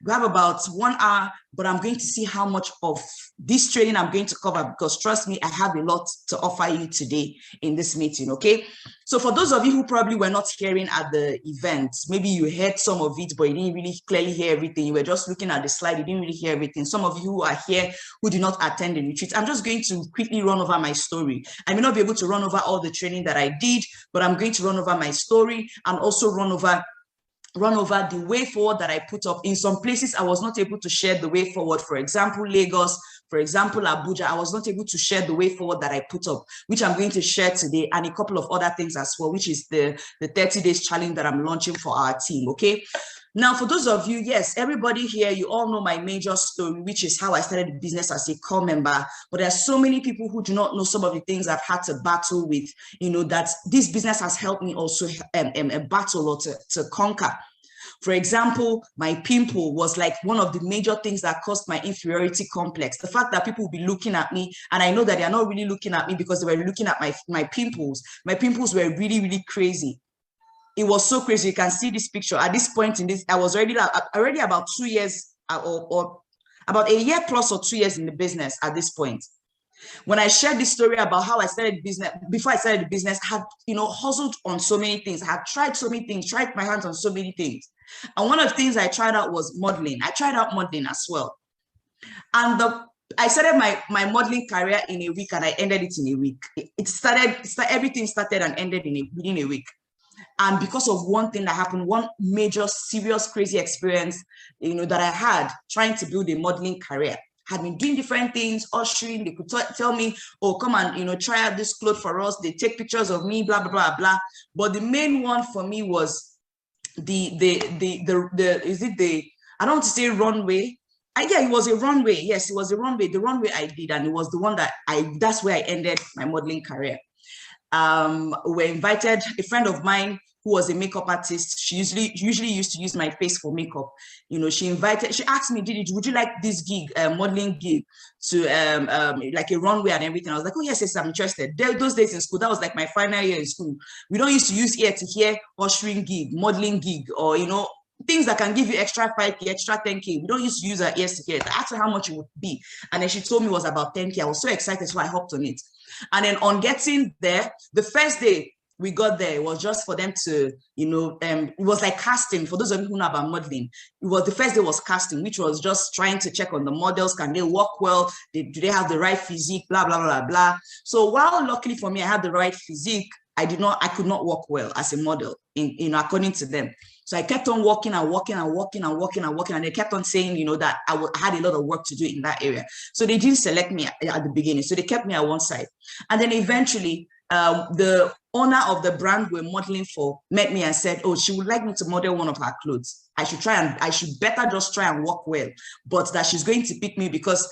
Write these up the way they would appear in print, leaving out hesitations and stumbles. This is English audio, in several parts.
We have about 1 hour, but I'm going to see how much of this training I'm going to cover, because trust me, I have a lot to offer you today in this meeting, okay? So for those of you who probably were not hearing at the event, maybe you heard some of it, but you didn't really clearly hear everything. You were just looking at the slide, you didn't really hear everything. Some of you who are here who did not attend the retreat, I'm just going to quickly run over my story. I may not be able to run over all the training that I did, but I'm going to run over my story and also run over the way forward that I put up. In some places, I was not able to share the way forward. For example, Lagos, for example, Abuja, I was not able to share the way forward that I put up, which I'm going to share today, and a couple of other things as well, which is the 30 days challenge that I'm launching for our team, okay? Now, for those of you, yes, everybody here, you all know my major story, which is how I started the business as a core member. But there are so many people who do not know some of the things I've had to battle with, you know, that this business has helped me also battle or to conquer. For example, my pimple was like one of the major things that caused my inferiority complex. The fact that people will be looking at me, and I know that they are not really looking at me because they were looking at my pimples. My pimples were really, really crazy. It was so crazy. You can see this picture. At this point in this, I was already about 2 years or about a year plus or 2 years in the business at this point. When I shared this story about how I started business, before I started the business, I had, you know, hustled on so many things. I had tried so many things, tried my hands on so many things. And one of the things I tried out was modeling. I tried out modeling as well. And I started my modeling career in a week, and I ended it in a week. Everything started and ended within a week. And because of one thing that happened, one major, serious, crazy experience, you know, that I had trying to build a modeling career. Had been doing different things, ushering. They could tell me, oh, come and, you know, try out this clothes for us. They take pictures of me, blah, blah, blah, blah. But the main one for me was I don't want to say runway. Yeah, it was a runway. Yes, it was a runway. The runway I did, and it was the one that's where I ended my modeling career. We invited a friend of mine who was a makeup artist. She usually used to use my face for makeup. You know, she asked me, would you like this gig, modeling gig, to like a runway and everything? I was like, oh yes, I'm interested. Those days in school, that was like my final year in school. We don't used to use ear to hear ushering gig, modeling gig, or, you know, things that can give you extra 5K, extra 10K. We don't used to use our ears to hear it. I asked her how much it would be. And then she told me it was about 10K. I was so excited, so I hopped on it. And then on getting there, the first day we got there, it was just for them to, you know, it was like casting. For those of you who know about modeling, the first day was casting, which was just trying to check on the models. Can they walk well? Do they have the right physique? Blah, blah, blah, blah. So while luckily for me, I had the right physique, I could not walk well as a model, according to them. So I kept on walking and walking and walking and walking and walking. And they kept on saying, you know, that I had a lot of work to do in that area. So they didn't select me at the beginning. So they kept me at one side. And then eventually, the owner of the brand we're modeling for met me and said, oh, she would like me to model one of her clothes. I should better just try and walk well, but that she's going to pick me because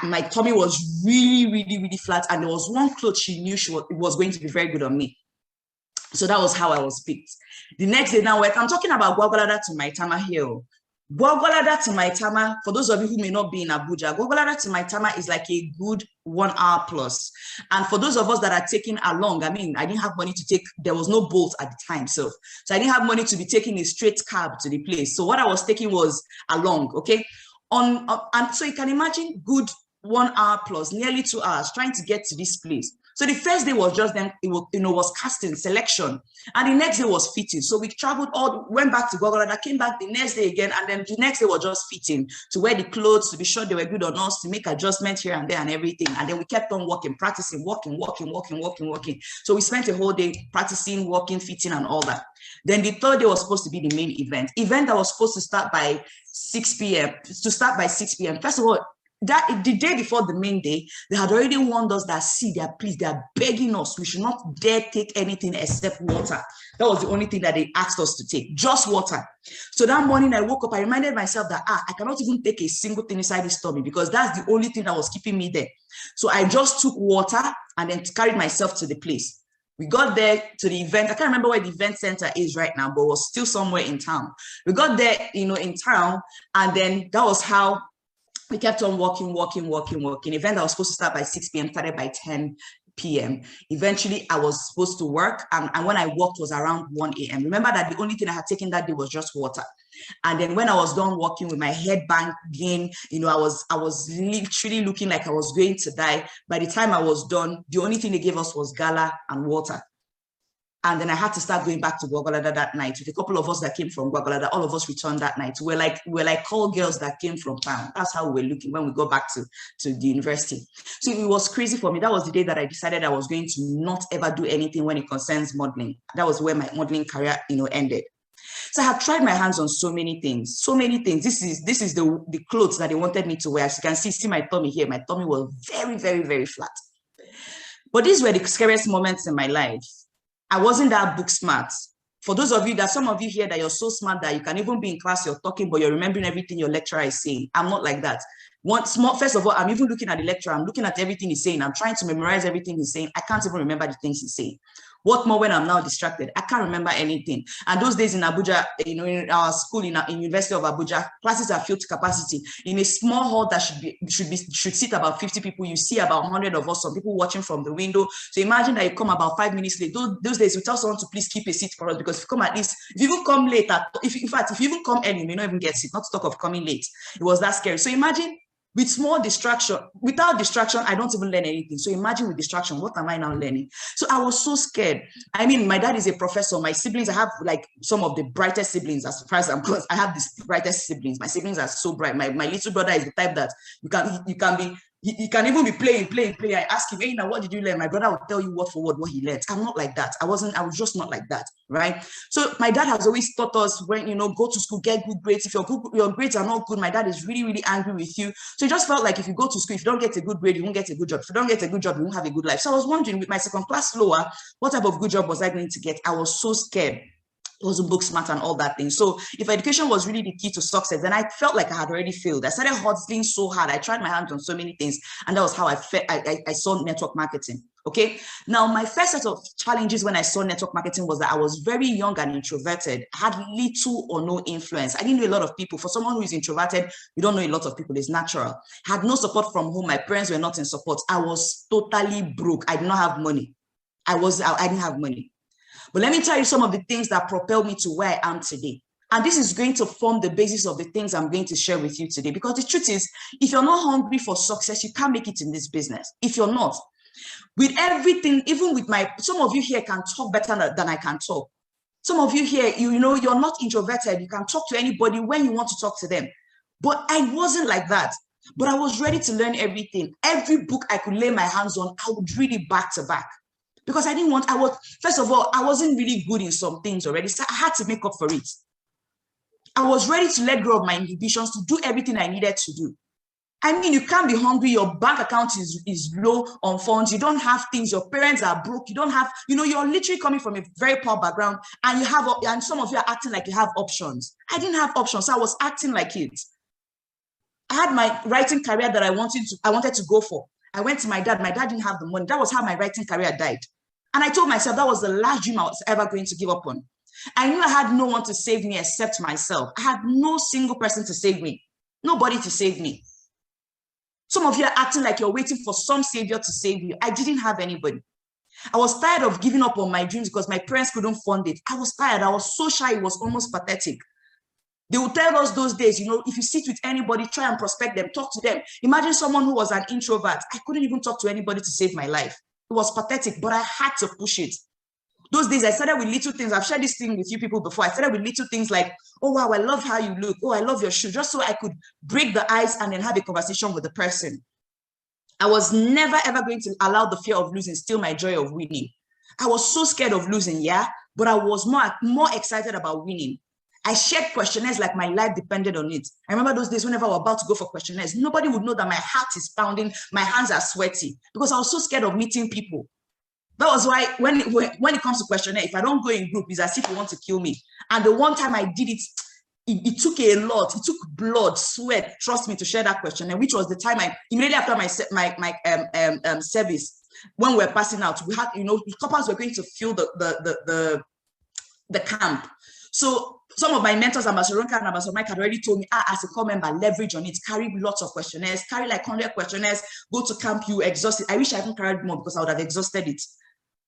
my tummy was really, really, really flat. And there was one cloth she knew it was going to be very good on me. So that was how I was picked. The next day now, I'm talking about Gwagwalada to Maitama Hill. Gwagwalada to Maitama, for those of you who may not be in Abuja, Gwagwalada to Maitama is like a good 1 hour plus. And for those of us that are taking along, I mean, I didn't have money to take, there was no Bolt at the time. So I didn't have money to be taking a straight cab to the place. So what I was taking was along, okay? And so you can imagine good 1 hour plus, nearly 2 hours trying to get to this place. So the first day was just them, was casting, selection. And the next day was fitting. So we traveled went back to Gwagwalada, came back the next day again. And then the next day was just fitting, to wear the clothes, to be sure they were good on us, to make adjustments here and there and everything. And then we kept on walking, practicing, walking. So we spent a whole day practicing, walking, fitting and all that. Then the third day was supposed to be the main event that was supposed to start by 6 p.m. First of all, the day before the main day, they had already warned us that, they are begging us, we should not dare take anything except water. That was the only thing that they asked us to take, just water. So that morning I woke up, I reminded myself that I cannot even take a single thing inside this tummy because that's the only thing that was keeping me there. So I just took water and then carried myself to the place. We got there to the event. I can't remember where the event center is right now, but it was still somewhere in town. We got there, in town, and then that was how we kept on walking. Event that was supposed to start by 6 p.m. started by 10. p.m. Eventually, I was supposed to work, and when I walked was around 1 a.m. Remember that the only thing I had taken that day was just water. And then when I was done walking with my head banging, you know, I was literally looking like I was going to die. By the time I was done, the only thing they gave us was gala and water. And then I had to start going back to Gwagwalada that night with a couple of us that came from Gwagwalada. All of us returned that night. We're like call girls that came from town. That's how we were looking when we go back to the university. So it was crazy for me. That was the day that I decided I was going to not ever do anything when it concerns modeling. That was where my modeling career, you know, ended. So I have tried my hands on so many things, so many things. This is the clothes that they wanted me to wear. As you can see my tummy here. My tummy was very, very, very flat. But these were the scariest moments in my life. I wasn't that book smart. For those of you that, some of you here that you're so smart that you can even be in class, you're talking, but you're remembering everything your lecturer is saying. I'm not like that. First of all, I'm even looking at the lecturer. I'm looking at everything he's saying. I'm trying to memorize everything he's saying. I can't even remember the things he's saying. What more when I'm now distracted? I can't remember anything. And those days in Abuja, you know, in our school, in University of Abuja, classes are filled to capacity. In a small hall that should sit about 50 people, you see about 100 of us, some people watching from the window. So imagine that you come about 5 minutes late. Those days, we tell someone to please keep a seat for us, because if you come at least, if you even come late, if you even come early, you may not even get a seat, not to talk of coming late. It was that scary. So imagine, with small distraction, without distraction, I don't even learn anything. So imagine with distraction, what am I now learning? So I was so scared. I mean, my dad is a professor. My siblings, I have like some of the brightest siblings as far as I'm concerned. I have the brightest siblings. My siblings are so bright. My little brother is the type that you can be, he can even be playing. I ask him, hey, now what did you learn? My brother will tell you word for word what he learned. I'm not like that. I was just not like that, right? So my dad has always taught us, when, you know, go to school, get good grades. If your grades are not good, my dad is really, really angry with you. So it just felt like if you go to school, if you don't get a good grade, you won't get a good job. If you don't get a good job, you won't have a good life. So I was wondering, with my second class lower, what type of good job was I going to get? I was so scared. It was book smart and all that thing. So if education was really the key to success, then I felt like I had already failed. I started hustling so hard. I tried my hands on so many things. And that was how I saw network marketing. Okay. Now, my first set of challenges when I saw network marketing was that I was very young and introverted. I had little or no influence. I didn't know a lot of people. For someone who is introverted, you don't know a lot of people. It's natural. I had no support from home. My parents were not in support. I was totally broke. I did not have money. I didn't have money. But let me tell you some of the things that propelled me to where I am today. And this is going to form the basis of the things I'm going to share with you today. Because the truth is, if you're not hungry for success, you can't make it in this business. If you're not, with everything, even with some of you here can talk better than I can talk. Some of you here, you know, you're not introverted. You can talk to anybody when you want to talk to them. But I wasn't like that. But I was ready to learn everything. Every book I could lay my hands on, I would read it back to back. Because first of all, I wasn't really good in some things already, so I had to make up for it. I was ready to let go of my inhibitions to do everything I needed to do. I mean, you can't be hungry, your bank account is low on funds, you don't have things, your parents are broke, you don't have, you know, you're literally coming from a very poor background, and some of you are acting like you have options. I didn't have options, so I was acting like it. I had my writing career that I wanted to go for. I went to my dad. My dad didn't have the money. That was how my writing career died. And I told myself that was the last dream I was ever going to give up on. I knew I had no one to save me except myself. I had no single person to save me. Nobody to save me. Some of you are acting like you're waiting for some savior to save you. I didn't have anybody. I was tired of giving up on my dreams because my parents couldn't fund it. I was tired. I was so shy. It was almost pathetic. They would tell us those days, you know, if you sit with anybody, try and prospect them, talk to them. Imagine someone who was an introvert. I couldn't even talk to anybody to save my life. It was pathetic, but I had to push it. Those days, I started with little things. I've shared this thing with you people before. I started with little things like, oh, wow, I love how you look. Oh, I love your shoe. Just so I could break the ice and then have a conversation with the person. I was never, ever going to allow the fear of losing steal my joy of winning. I was so scared of losing, yeah, but I was more excited about winning. I shared questionnaires like my life depended on it. I remember those days whenever I was about to go for questionnaires, nobody would know that my heart is pounding, my hands are sweaty, because I was so scared of meeting people. That was why when it comes to questionnaire, if I don't go in group, it's as if you want to kill me. And the one time I did it, it took a lot. It took blood, sweat, trust me, to share that questionnaire, which was the time immediately after my service, when we were passing out, we had, you know, couples were going to fill the camp. So some of my mentors, Ambassador Ronka and Ambassador Mike, had already told me, as a core member, leverage on it, carry lots of questionnaires, carry like 100 questionnaires, go to camp, you exhaust it. I wish I hadn't carried more because I would have exhausted it.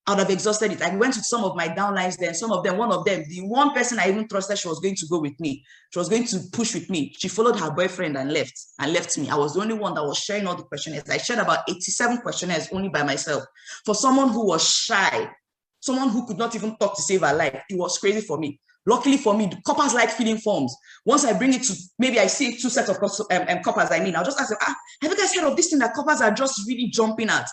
I went to some of my downlines there. Some of them, one of them, the one person I even trusted, she was going to go with me. She was going to push with me. She followed her boyfriend and left me. I was the only one that was sharing all the questionnaires. I shared about 87 questionnaires only by myself. For someone who was shy, someone who could not even talk to save her life, it was crazy for me. Luckily for me, the coppers like filling forms. Once I bring it to, maybe I see 2 sets of coppers, I'll just ask them, have you guys heard of this thing that coppers are just really jumping at?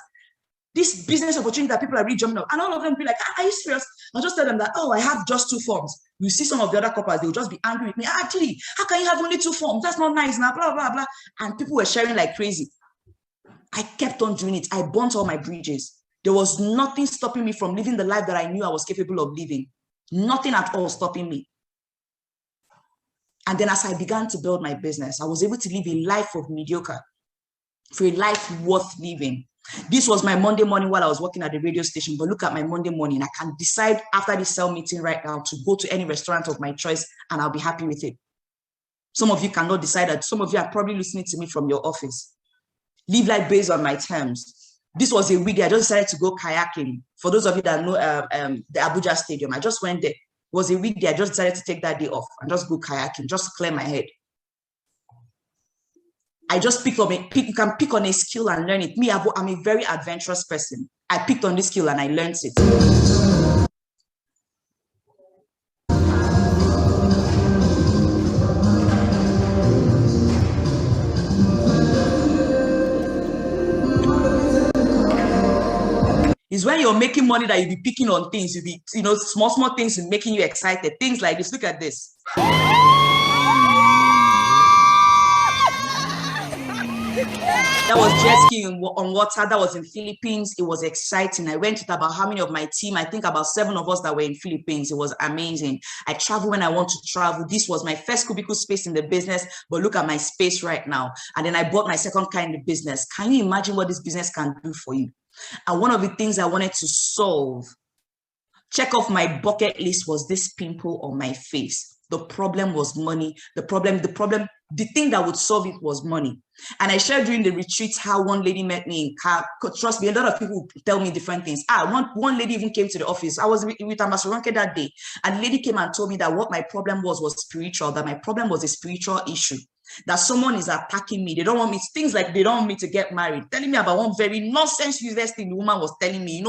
This business opportunity that people are really jumping up, and all of them be like, are you serious? I'll just tell them that, I have just 2 forms. You see some of the other coppers, they'll just be angry with me. Actually, how can you have only 2 forms? That's not nice now, blah, blah, blah. And people were sharing like crazy. I kept on doing it. I burnt all my bridges. There was nothing stopping me from living the life that I knew I was capable of living. Nothing at all stopping me. And then as I began to build my business, I was able to live a life of mediocre, for a life worth living. This was my Monday morning while I was working at the radio station, but look at my Monday morning. I can decide after this cell meeting right now to go to any restaurant of my choice and I'll be happy with it. Some of you cannot decide that. Some of you are probably listening to me from your office. Live life based on my terms. This was a weekday. I just decided to go kayaking. For those of you that know the Abuja Stadium, I just went there. It was a weekday. I just decided to take that day off and just go kayaking, just clear my head. I just picked on it. You can pick on a skill and learn it. Me, I'm a very adventurous person. I picked on this skill and I learned it. It's when you're making money that you'll be picking on things. You'll be, small things making you excited. Things like this. Look at this. That was jet skiing on water. That was in Philippines. It was exciting. I went with about how many of my team? I think about 7 of us that were in Philippines. It was amazing. I travel when I want to travel. This was my first cubicle space in the business, but look at my space right now. And then I bought my second kind of business. Can you imagine what this business can do for you? And one of the things I wanted to solve, check off my bucket list, was this pimple on my face. The problem was money. The thing that would solve it was money. And I shared during the retreat how one lady met me in car. Trust me, a lot of people tell me different things. One lady even came to the office. I was with Ambassador Ronke that day. And the lady came and told me that what my problem was spiritual, that my problem was a spiritual issue. That someone is attacking me. They don't want me, things like they don't want me to get married. Telling me about one very nonsense, useless thing the woman was telling me.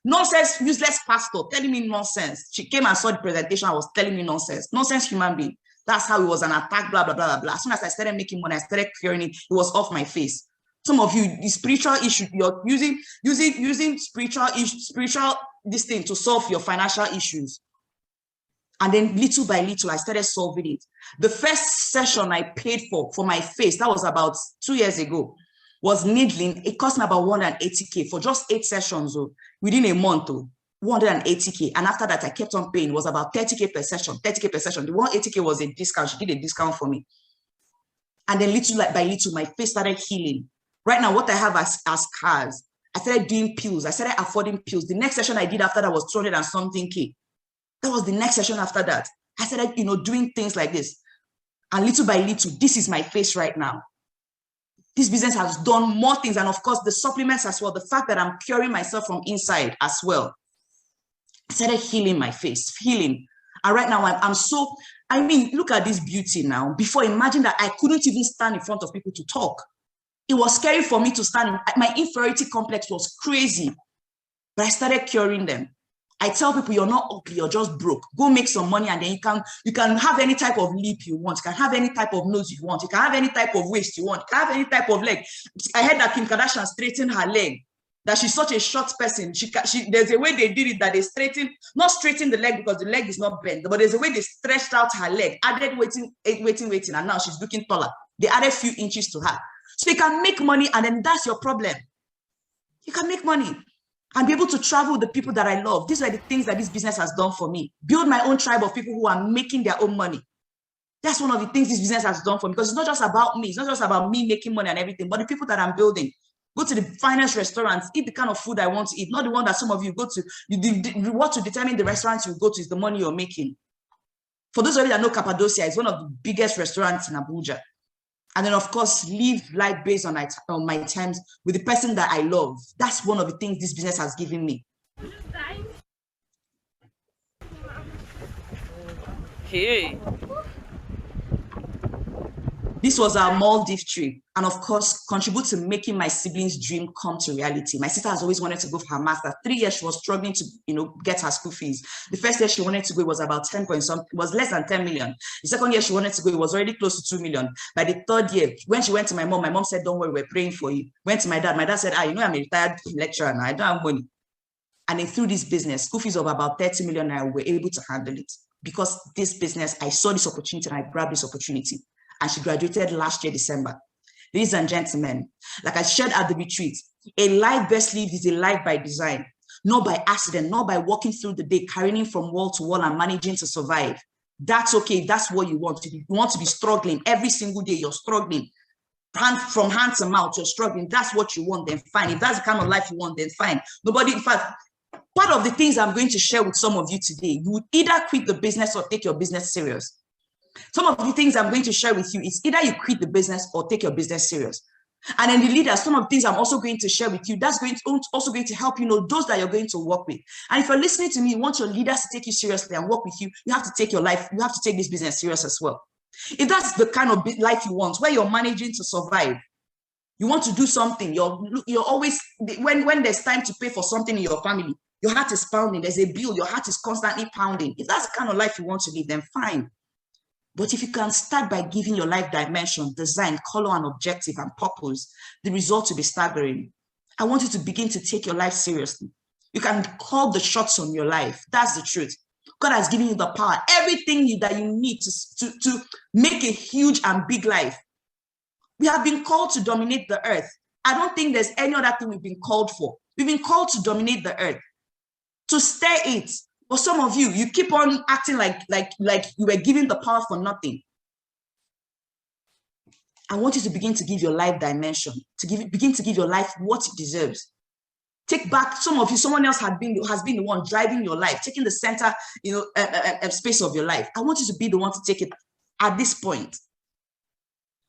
Nonsense, useless pastor telling me nonsense. She came and saw the presentation. I was telling me nonsense. Nonsense human being. That's how it was an attack, blah, blah, blah, blah, blah. As soon as I started making money, I started curing it. It was off my face. Some of you, the spiritual issue, you're using spiritual this thing to solve your financial issues. And then little by little, I started solving it. The first session I paid for my face, that was about 2 years ago, was needling. It cost me about 180K for just 8 sessions within a month. 180K. And after that, I kept on paying. It was about 30K per session, 30K per session. The 180K was a discount. She did a discount for me. And then little by little, my face started healing. Right now, what I have as scars, I started doing pills. I started affording pills. The next session I did after that was 200 and something K. That was the next session after that. I started, doing things like this. And little by little, this is my face right now. This business has done more things. And of course, the supplements as well. The fact that I'm curing myself from inside as well. I started healing my face, healing. And right now, look at this beauty now. Before, imagine that I couldn't even stand in front of people to talk. It was scary for me to stand. My inferiority complex was crazy. But I started curing them. I tell people, you're not ugly, you're just broke. Go make some money and then you can have any type of lip you want. You can have any type of nose you want. You can have any type of waist you want. You can have any type of leg. I heard that Kim Kardashian straightened her leg. That she's such a short person. There's a way they did it that they not straighten the leg because the leg is not bent, but there's a way they stretched out her leg, added waiting, and now she's looking taller. They added a few inches to her. So you can make money, and then that's your problem. You can make money and be able to travel with the people that I love. These are the things that this business has done for me. Build my own tribe of people who are making their own money. That's one of the things this business has done for me, because it's not just about me. It's not just about me making money and everything, but the people that I'm building. Go to the finest restaurants, eat the kind of food I want to eat, not the one that some of you go to. What to determine the restaurants you go to is the money you're making. For those of you that know Cappadocia, it's one of the biggest restaurants in Abuja. And then, of course, live life based on my terms with the person that I love. That's one of the things this business has given me. Hey. This was our Maldives trip, and of course, contribute to making my siblings' dream come to reality. My sister has always wanted to go for her master's. 3 years she was struggling to, get her school fees. The first year she wanted to go, it was about 10 point something, it was less than 10 million. The second year she wanted to go, it was already close to 2 million. By the third year, when she went to my mom said, "Don't worry, we're praying for you." Went to my dad said, "I'm a retired lecturer now, I don't have money." And then through this business, school fees of about 30 million, we were able to handle it. Because this business, I saw this opportunity and I grabbed this opportunity. And she graduated last year, December. Ladies and gentlemen, like I shared at the retreat, a life best lived is a life by design, not by accident, not by walking through the day, carrying from wall to wall and managing to survive. That's okay. That's what you want to be. You want to be struggling every single day. You're struggling. From hand to mouth, you're struggling. That's what you want, then fine. If that's the kind of life you want, then fine. Nobody, in fact, part of the things I'm going to share with some of you today, you would either quit the business or take your business serious. Some of the things I'm going to share with you is either you quit the business or take your business serious. And then the leaders, some of the things I'm also going to share with you, that's also going to help you know those that you're going to work with. And if you're listening to me, you want your leaders to take you seriously and work with you, you have to take your life, you have to take this business serious as well. If that's the kind of life you want, where you're managing to survive, you want to do something, you're always, when there's time to pay for something in your family, your heart is pounding, there's a bill, your heart is constantly pounding. If that's the kind of life you want to live, then fine. But if you can start by giving your life dimension, design, color, and objective and purpose, the results will be staggering. I want you to begin to take your life seriously. You can call the shots on your life. That's the truth. God has given you the power, everything that you need to make a huge and big life. We have been called to dominate the earth. I don't think there's any other thing we've been called for. We've been called to dominate the earth, to stir it. But some of you, you keep on acting like you were given the power for nothing. I want you to begin to give your life dimension, begin to give your life what it deserves. Take back, some of you, someone else has been the one driving your life, taking the center, space of your life. I want you to be the one to take it at this point.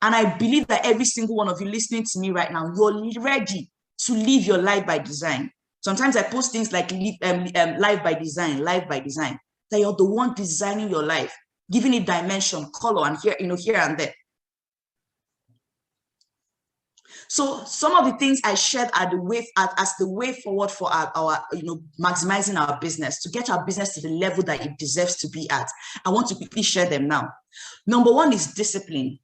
And I believe that every single one of you listening to me right now, you're ready to live your life by design. Sometimes I post things like life by design, that you're the one designing your life, giving it dimension, color, and here and there. So some of the things I shared are as the way forward for our maximizing our business, to get our business to the level that it deserves to be at. I want to quickly share them now. Number one is discipline.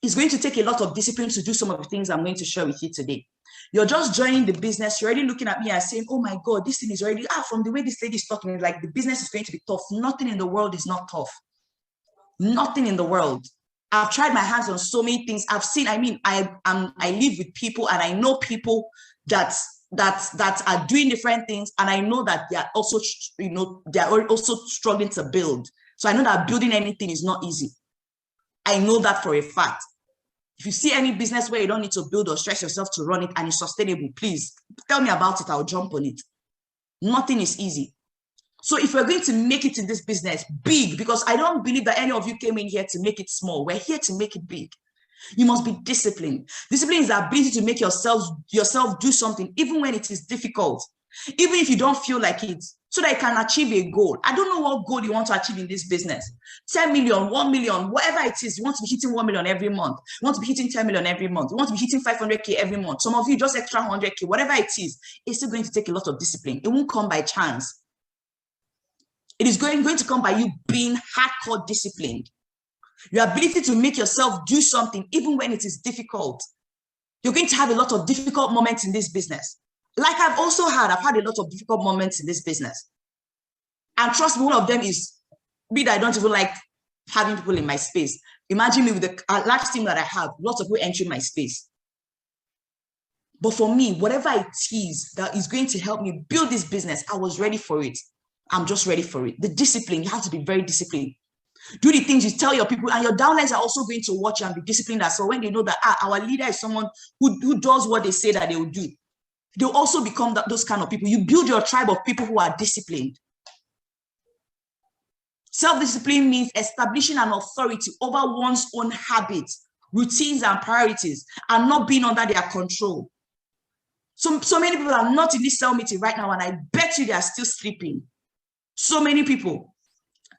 It's going to take a lot of discipline to do some of the things I'm going to share with you today. You're just joining the business. You're already looking at me and saying, "Oh my God, this thing is already, from the way this lady is talking, like the business is going to be tough." Nothing in the world is not tough. Nothing in the world. I've tried my hands on so many things. I've seen, I live with people and I know people that are doing different things. And I know that they are also, they are also struggling to build. So I know that building anything is not easy. I know that for a fact. If you see any business where you don't need to build or stress yourself to run it and it's sustainable, please tell me about it. I'll jump on it. Nothing is easy. So if we're going to make it in this business big, because I don't believe that any of you came in here to make it small. We're here to make it big. You must be disciplined. Discipline is the ability to make yourself do something, even when it is difficult, even if you don't feel like it, so that you can achieve a goal. I don't know what goal you want to achieve in this business. 10 million, 1 million, whatever it is. You want to be hitting 1 million every month. You want to be hitting 10 million every month. You want to be hitting 500K every month. Some of you just extra 100K, whatever it is. It's still going to take a lot of discipline. It won't come by chance. It is going to come by you being hardcore disciplined. Your ability to make yourself do something, even when it is difficult. You're going to have a lot of difficult moments in this business. Like I've had a lot of difficult moments in this business. And trust me, one of them is me that I don't even like having people in my space. Imagine me with the large team that I have, lots of people entering my space. But for me, whatever it is that is going to help me build this business, I was ready for it. I'm just ready for it. The discipline, you have to be very disciplined. Do the things you tell your people, and your downlines are also going to watch you and be disciplined as well. When they know that our leader is someone who does what they say that they will do, they'll also become those kind of people. You build your tribe of people who are disciplined. Self-discipline means establishing an authority over one's own habits, routines, and priorities, and not being under their control. So many people are not in this cell meeting right now, and I bet you they are still sleeping. So many people.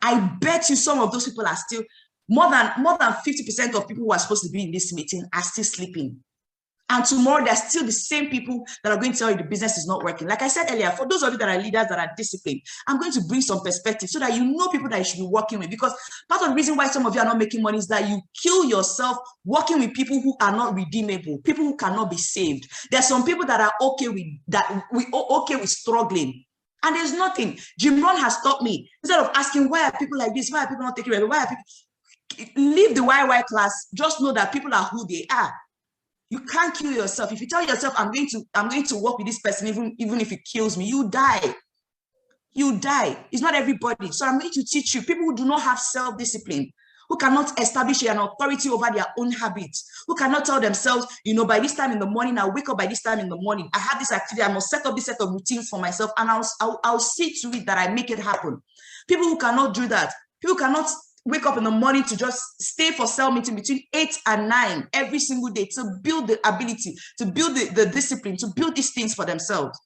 I bet you some of those people are still, more than 50% of people who are supposed to be in this meeting are still sleeping. And tomorrow, there's still the same people that are going to tell you the business is not working. Like I said earlier, for those of you that are leaders that are disciplined, I'm going to bring some perspective so that you know people that you should be working with. Because part of the reason why some of you are not making money is that you kill yourself working with people who are not redeemable, people who cannot be saved. There are some people that are okay with that, okay with struggling. And there's nothing. Jim Rohn has taught me, instead of asking, why are people like this? Why are people not taking it? Why are people? Leave the YY class. Just know that people are who they are. You can't kill yourself. If you tell yourself, I'm going to work with this person, even if it kills me, you die. You die. It's not everybody. So I'm going to teach you people who do not have self-discipline, who cannot establish an authority over their own habits, who cannot tell themselves, by this time in the morning, I'll wake up by this time in the morning. I have this activity. I must set up this set of routines for myself, and I'll see to it that I make it happen. People who cannot do that, people cannot wake up in the morning to just stay for cell meeting between 8 and 9 every single day to build the ability, to build the discipline, to build these things for themselves.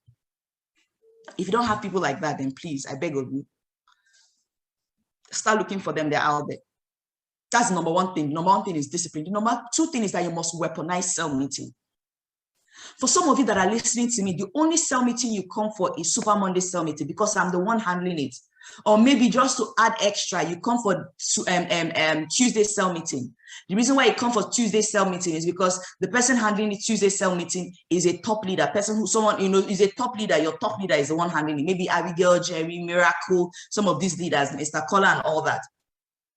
If you don't have people like that, then please, I beg of you, start looking for them. They're out there. That's the number one thing. Number one thing is discipline. The number two thing is that you must weaponize cell meeting. For some of you that are listening to me, the only cell meeting you come for is Super Monday cell meeting because I'm the one handling it. Or maybe just to add extra, you come for Tuesday cell meeting. The reason why you come for Tuesday cell meeting is because the person handling the Tuesday cell meeting is a top leader, is a top leader. Your top leader is the one handling it. Maybe Abigail, Jerry, Miracle, some of these leaders, Mr. Collar and all that.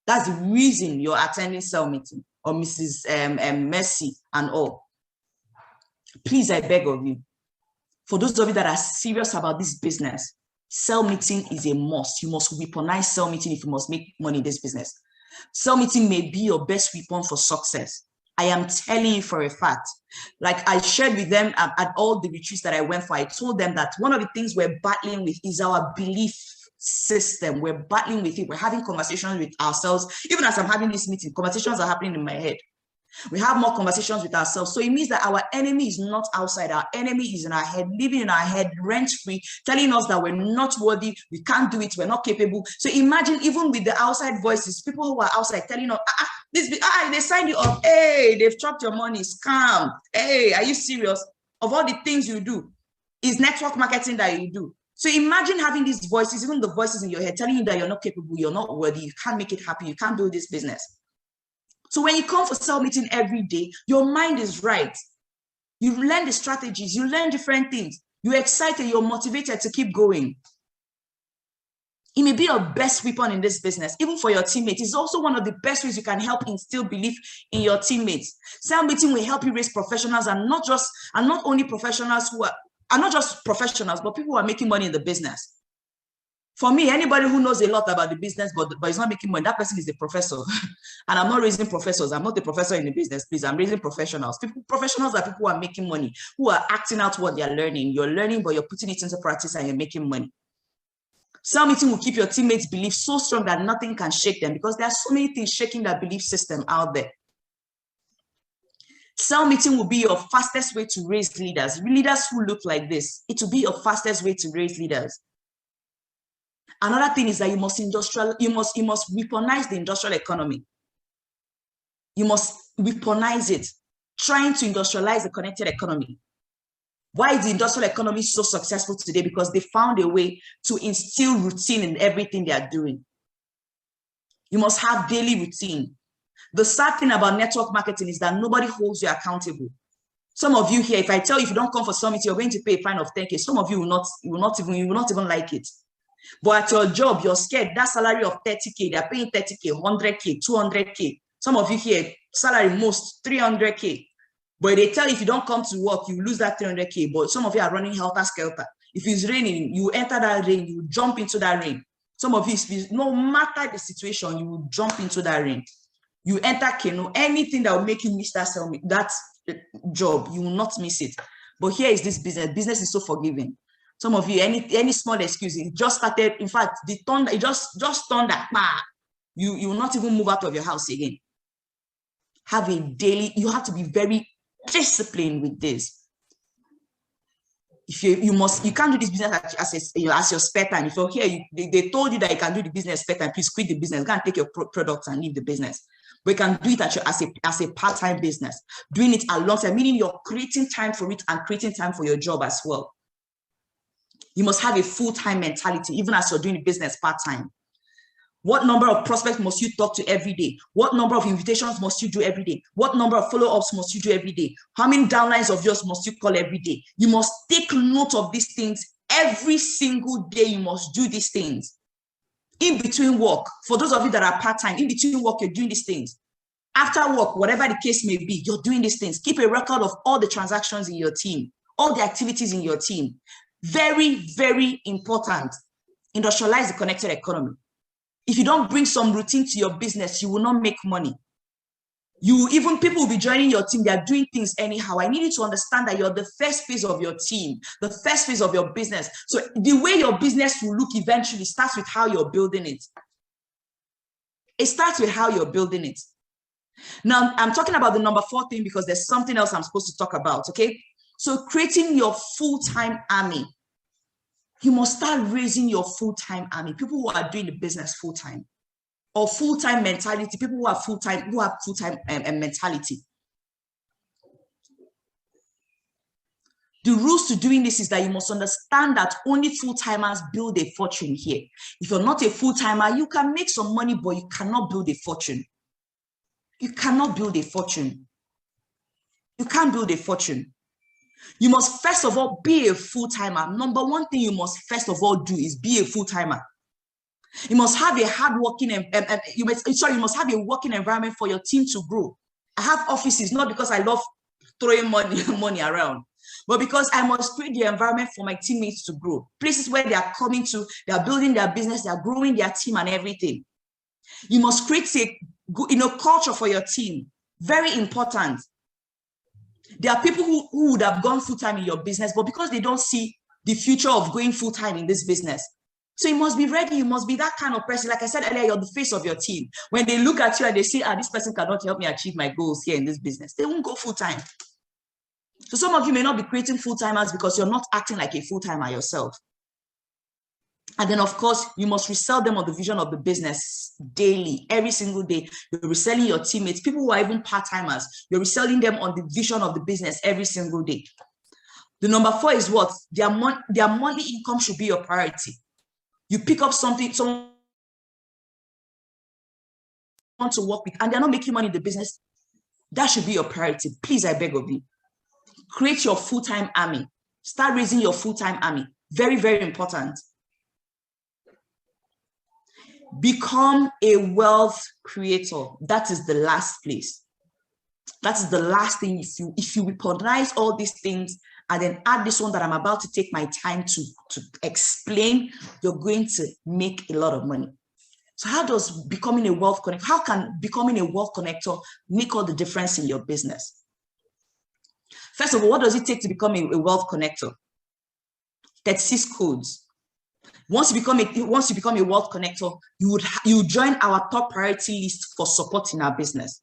That's the reason you're attending cell meeting, or Mrs. Mercy and all. Please, I beg of you, for those of you that are serious about this business, cell meeting is a must. You must weaponize cell meeting if you must make money in this business. Cell meeting may be your best weapon for success. I am telling you for a fact. Like I shared with them at all the retreats that I went for, I told them that one of the things we're battling with is our belief system. We're battling with it. We're having conversations with ourselves. Even as I'm having this meeting, conversations are happening in my head. We have more conversations with ourselves. So it means that our enemy is not outside. Our enemy is in our head, living in our head, rent-free, telling us that we're not worthy, we can't do it, we're not capable. So imagine even with the outside voices, people who are outside telling us, they signed you up. Hey, they've chopped your money, scam. Hey, are you serious? Of all the things you do, is network marketing that you do. So imagine having these voices, even the voices in your head, telling you that you're not capable, you're not worthy, you can't make it happen, you can't do this business. So when you come for cell meeting every day, your mind is right. You learn the strategies, you learn different things. You're excited, you're motivated to keep going. It may be your best weapon in this business, even for your teammates. It's also one of the best ways you can help instill belief in your teammates. Cell meeting will help you raise professionals, and not only professionals who are not just professionals, but people who are making money in the business. For me, anybody who knows a lot about the business, but is not making money, that person is a professor. And I'm not raising professors. I'm not a professor in the business, please. I'm raising professionals. Professionals are people who are making money, who are acting out what they're learning. You're learning, but you're putting it into practice and you're making money. Cell meeting will keep your teammates' belief so strong that nothing can shake them, because there are so many things shaking that belief system out there. Cell meeting will be your fastest way to raise leaders who look like this. It will be your fastest way to raise leaders. Another thing is that you must weaponize the industrial economy. You must weaponize it, trying to industrialize the connected economy. Why is the industrial economy so successful today? Because they found a way to instill routine in everything they are doing. You must have daily routine. The sad thing about network marketing is that nobody holds you accountable. Some of you here, if I tell you if you don't come for summit, you're going to pay a fine of 10K. Some of you will not even like it. But at your job, you're scared. That salary of 30K, they're paying 30K, 100K, 200K. Some of you here, salary most 300K. But they tell you if you don't come to work, you lose that 300K. But some of you are running helter-skelter. If it's raining, you enter that rain, you jump into that rain. Some of you, no matter the situation, you will jump into that rain. You enter Keno, anything that will make you miss that job, you will not miss it. But here is this business. Business is so forgiving. Some of you, any small excuse, it just started. In fact, the thunder, it just thunder. You will not even move out of your house again. Have a daily, you have to be very disciplined with this. If you can't do this business as your spare time. If you're here, they told you that you can do the business spare time, please quit the business, go and take your products and leave the business. But you can do it as a part-time business, doing it alongside, meaning you're creating time for it and creating time for your job as well. You must have a full-time mentality, even as you're doing the business part-time. What number of prospects must you talk to every day? What number of invitations must you do every day? What number of follow-ups must you do every day? How many downlines of yours must you call every day? You must take note of these things every single day. You must do these things. In between work, for those of you that are part-time, in between work, you're doing these things. After work, whatever the case may be, you're doing these things. Keep a record of all the transactions in your team, all the activities in your team. Very, very important. Industrialize the connected economy. If you don't bring some routine to your business, you will not make money. People will be joining your team. They are doing things anyhow. I need you to understand that you're the first phase of your team, the first phase of your business. So the way your business will look eventually starts with how you're building it. It starts with how you're building it. Now, I'm talking about the number 4 thing because there's something else I'm supposed to talk about, okay? So creating your full-time army. You must start raising your full-time army, people who are doing the business full-time, or full-time mentality, people who have full-time mentality. The rules to doing this is that you must understand that only full-timers build a fortune here. If you're not a full-timer, you can make some money, but you cannot build a fortune. You cannot build a fortune. You can't build a fortune. You must first of all be a full-timer. Number 1 thing you must first of all do is be a full-timer. You must have a hardworking, you must have a working environment for your team to grow. I have offices not because I love throwing money around, but because I must create the environment for my teammates to grow. Places where they are coming to, they are building their business, they are growing their team and everything. You must create a culture for your team. Very important. There are people who would have gone full-time in your business, but because they don't see the future of going full-time in this business. So you must be ready. You must be that kind of person. Like I said earlier, you're the face of your team. When they look at you and they see, this person cannot help me achieve my goals here in this business, they won't go full-time. So some of you may not be creating full-timers because you're not acting like a full-timer yourself. And then, of course, you must resell them on the vision of the business daily, every single day. You're reselling your teammates, people who are even part-timers. You're reselling them on the vision of the business every single day. The number 4 is what? Their monthly income should be your priority. You pick up something, someone want to work with, and they're not making money in the business. That should be your priority. Please, I beg of you. Create your full-time army. Start raising your full-time army. Very, very important. Become a wealth creator. That is the last place. That is the last thing. If you weaponize all these things and then add this one that I'm about to take my time to explain, you're going to make a lot of money. So how does becoming a wealth connector, how can becoming a wealth connector make all the difference in your business? First of all, what does it take to become a wealth connector? 36 codes. Once you become a wealth connector, you join our top priority list for support in our business.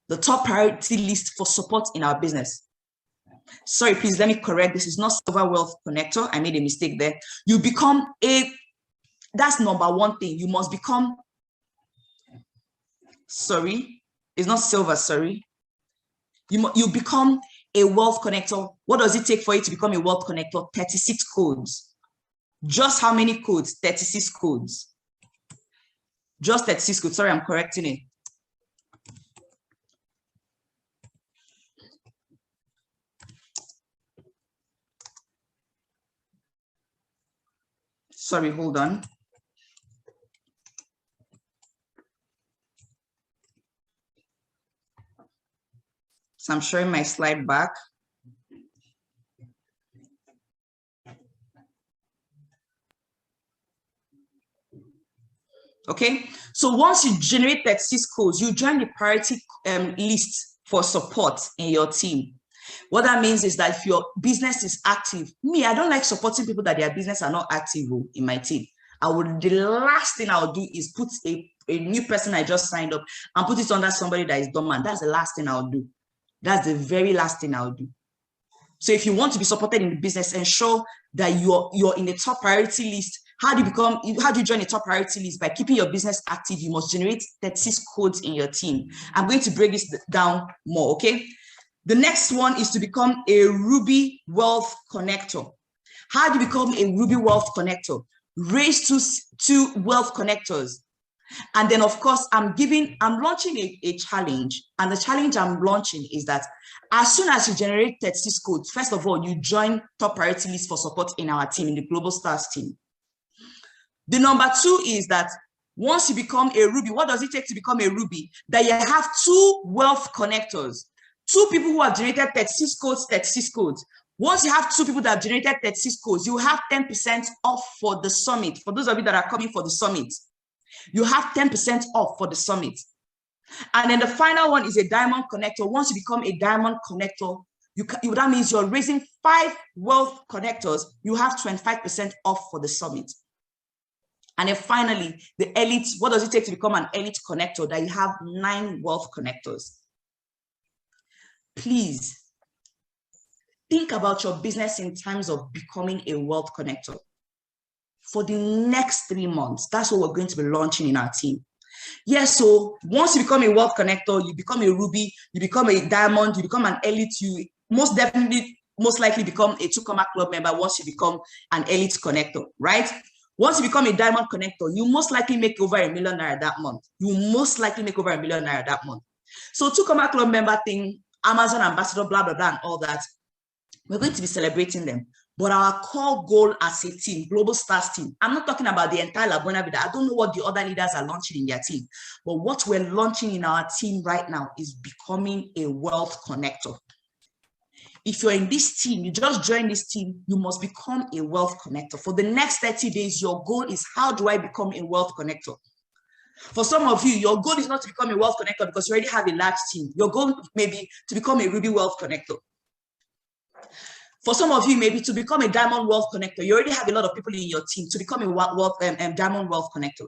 The top priority list for support in our business. Sorry, please let me correct. This is not Silver Wealth Connector. I made a mistake there. You become that's number 1 thing. You must become, sorry, it's not silver, sorry. You become a wealth connector. What does it take for you to become a wealth connector? 36 codes. Just how many codes? 36 codes. Just 36 codes. Sorry, I'm correcting it. Sorry, hold on. So I'm showing my slide back. Okay, so once you generate 36 codes, you join the priority list for support in your team. What that means is that if your business is active, I don't like supporting people that their business are not active in my team. The last thing I'll do is put a new person I just signed up and put it under somebody that is dormant. That's the last thing I'll do. That's the very last thing I'll do. So if you want to be supported in the business, ensure that you're in the top priority list. How do you join a top priority list? By keeping your business active, you must generate 36 codes in your team. I'm going to break this down more, okay? The next one is to become a Ruby Wealth Connector. How do you become a Ruby Wealth Connector? Raise two wealth connectors. And then, of course, I'm launching a challenge. And the challenge I'm launching is that as soon as you generate 36 codes, first of all, you join top priority list for support in our team, in the Global Stars team. The number 2 is that once you become a Ruby, what does it take to become a Ruby? That you have 2 wealth connectors, 2 people who have generated 36 codes. Once you have 2 people that have generated 36 codes, you have 10% off for the summit. For those of you that are coming for the summit, you have 10% off for the summit. And then the final one is a diamond connector. Once you become a diamond connector, that means you're raising 5 wealth connectors. You have 25% off for the summit. And then finally, the elite. What does it take to become an elite connector? That you have 9 wealth connectors. Please think about your business in terms of becoming a wealth connector. For the next 3 months, that's what we're going to be launching in our team. Yes, so once you become a wealth connector, you become a Ruby, you become a diamond, you become an elite, you most likely become a 2 Comma Club member once you become an elite connector, right? Once you become a diamond connector, you most likely make over ₦1 million that month. You most likely make over ₦1 million that month. So 2 Comma Club member thing, Amazon ambassador, blah, blah, blah, and all that, we're going to be celebrating them. But our core goal as a team, Global Stars team, I'm not talking about the entire La Buena Vida. I don't know what the other leaders are launching in their team. But what we're launching in our team right now is becoming a wealth connector. If you're in this team, you just joined this team, you must become a wealth connector. For the next 30 days, your goal is, how do I become a wealth connector? For some of you, your goal is not to become a wealth connector because you already have a large team. Your goal may be to become a Ruby Wealth Connector. For some of you, maybe to become a Diamond Wealth Connector. You already have a lot of people in your team to become a Diamond Wealth Connector.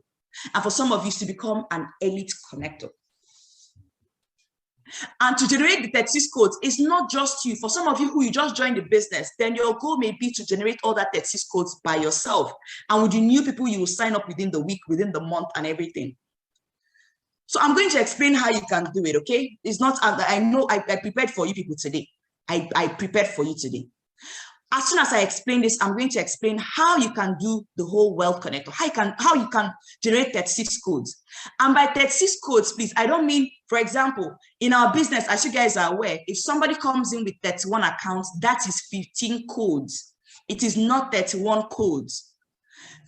And for some of you, to become an Elite Connector. And to generate the 36 codes, it's not just you. For some of you who you just joined the business, then your goal may be to generate all that 36 codes by yourself. And with the new people, you will sign up within the week, within the month, and everything. So I'm going to explain how you can do it, okay? It's not, I know I prepared for you people today. I prepared for you today. As soon as I explain this, I'm going to explain how you can do the whole Wealth Connector, how you can generate 36 codes. And by 36 codes, please, I don't mean, for example, in our business, as you guys are aware, if somebody comes in with 31 accounts, that is 15 codes. It is not 31 codes.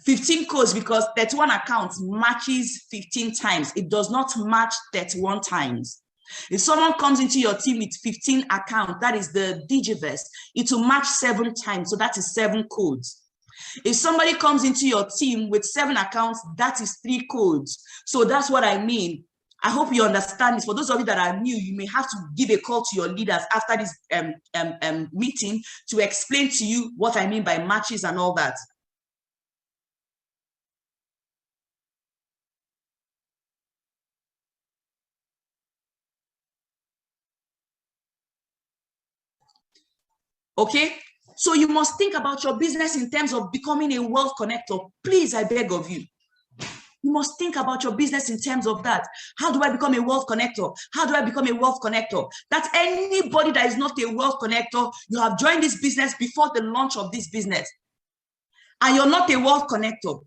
15 codes because 31 accounts matches 15 times. It does not match 31 times. If someone comes into your team with 15 accounts, that is the Digiverse, it will match 7 times, so that is 7 codes. If somebody comes into your team with 7 accounts, that is 3 codes. So that's what I mean. I hope you understand this. For those of you that are new, you may have to give a call to your leaders after this meeting to explain to you what I mean by matches and all that. Okay, so you must think about your business in terms of becoming a wealth connector. Please, I beg of you. You must think about your business in terms of that. How do I become a wealth connector? How do I become a wealth connector? That anybody that is not a wealth connector, you have joined this business before the launch of this business, and you're not a wealth connector.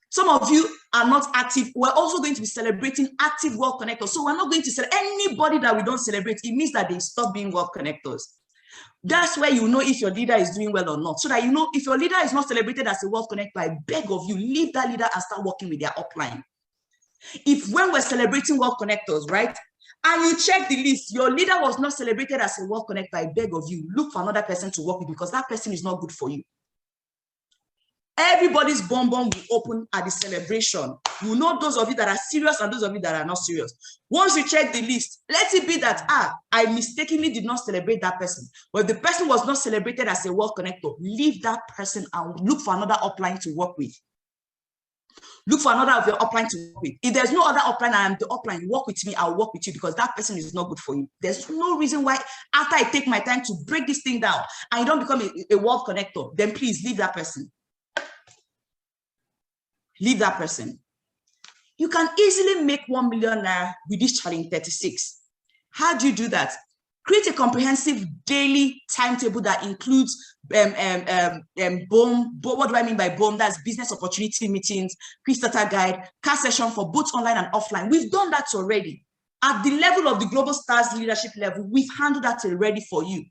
Some of you are not active. We're also going to be celebrating active wealth connectors. So we're not going to celebrate anybody that we don't celebrate. It means that they stop being wealth connectors. That's where you know if your leader is doing well or not. So that you know if your leader is not celebrated as a wealth connector, I beg of you, leave that leader and start working with their upline. If when we're celebrating wealth connectors, right, and you check the list, your leader was not celebrated as a wealth connector, I beg of you, look for another person to work with because that person is not good for you. Everybody's bomb will open at the celebration. You know those of you that are serious and those of you that are not serious. Once you check the list, let it be that, I mistakenly did not celebrate that person. But if the person was not celebrated as a wealth connector, leave that person and look for another upline to work with. Look for another of your upline to work with. If there's no other upline, I am the upline, work with me, I'll work with you because that person is not good for you. There's no reason why after I take my time to break this thing down and you don't become a wealth connector, then please leave that person. Leave that person. You can easily make 1 million naira with this challenge 36. How do you do that? Create a comprehensive daily timetable that includes BOOM. What do I mean by BOOM? That's business opportunity meetings, pre-starter guide, class session for both online and offline. We've done that already. At the level of the Global Stars leadership level, we've handled that already for you.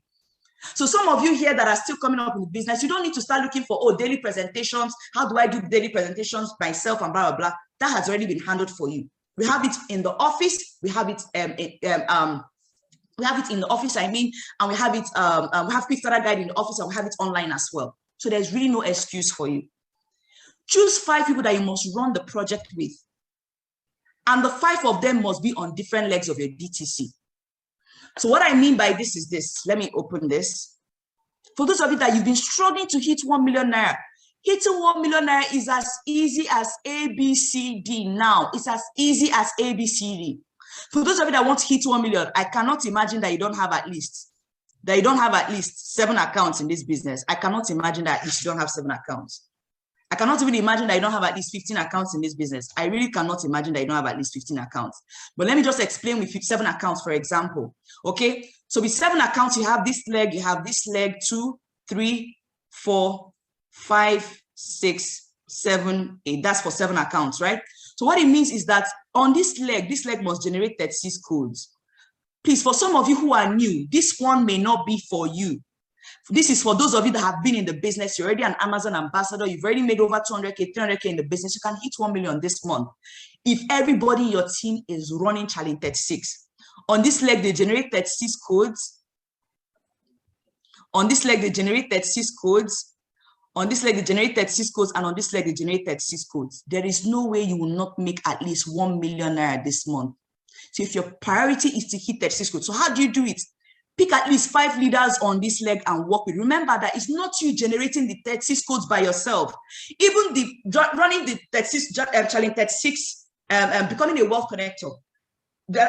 So some of you here that are still coming up in the business, you don't need to start looking for, daily presentations. How do I do daily presentations myself and blah, blah, blah. That has already been handled for you. We have it in the office. We have it in the office, and we have it, we have quick starter guide in the office, and we have it online as well. So there's really no excuse for you. Choose 5 people that you must run the project with. And the 5 of them must be on different legs of your DTC. So what I mean by this is this. Let me open this. For those of you that you've been struggling to hit 1 million naira, hitting 1 million naira is as easy as ABCD now. It's as easy as ABCD. For those of you that want to hit 1 million, I cannot imagine that you don't have at least 7 accounts in this business. I cannot imagine that at least you don't have 7 accounts. I cannot even imagine that you don't have at least 15 accounts in this business. I really cannot imagine that you don't have at least 15 accounts. But let me just explain with 7 accounts, for example. Okay, so with 7 accounts, you have this leg, 2, 3, 4, 5, 6, 7, 8. That's for 7 accounts, right? So what it means is that on this leg must generate 36 codes. Please, for some of you who are new, this one may not be for you. This is for those of you that have been in the business. You're already an Amazon ambassador. You've already made over 200K, 300K in the business. You can hit 1 million this month. If everybody in your team is running challenge 36, on this leg, they generate 36 codes. On this leg, they generate 36 codes. On this leg, they generate 36 codes. And on this leg, they generate 36 codes. There is no way you will not make at least 1 million naira this month. So if your priority is to hit 36 codes, so how do you do it? Pick at least 5 leaders on this leg and work with. Remember that it's not you generating the 36 codes by yourself. Even the running the 36 challenge 36, becoming a wealth connector,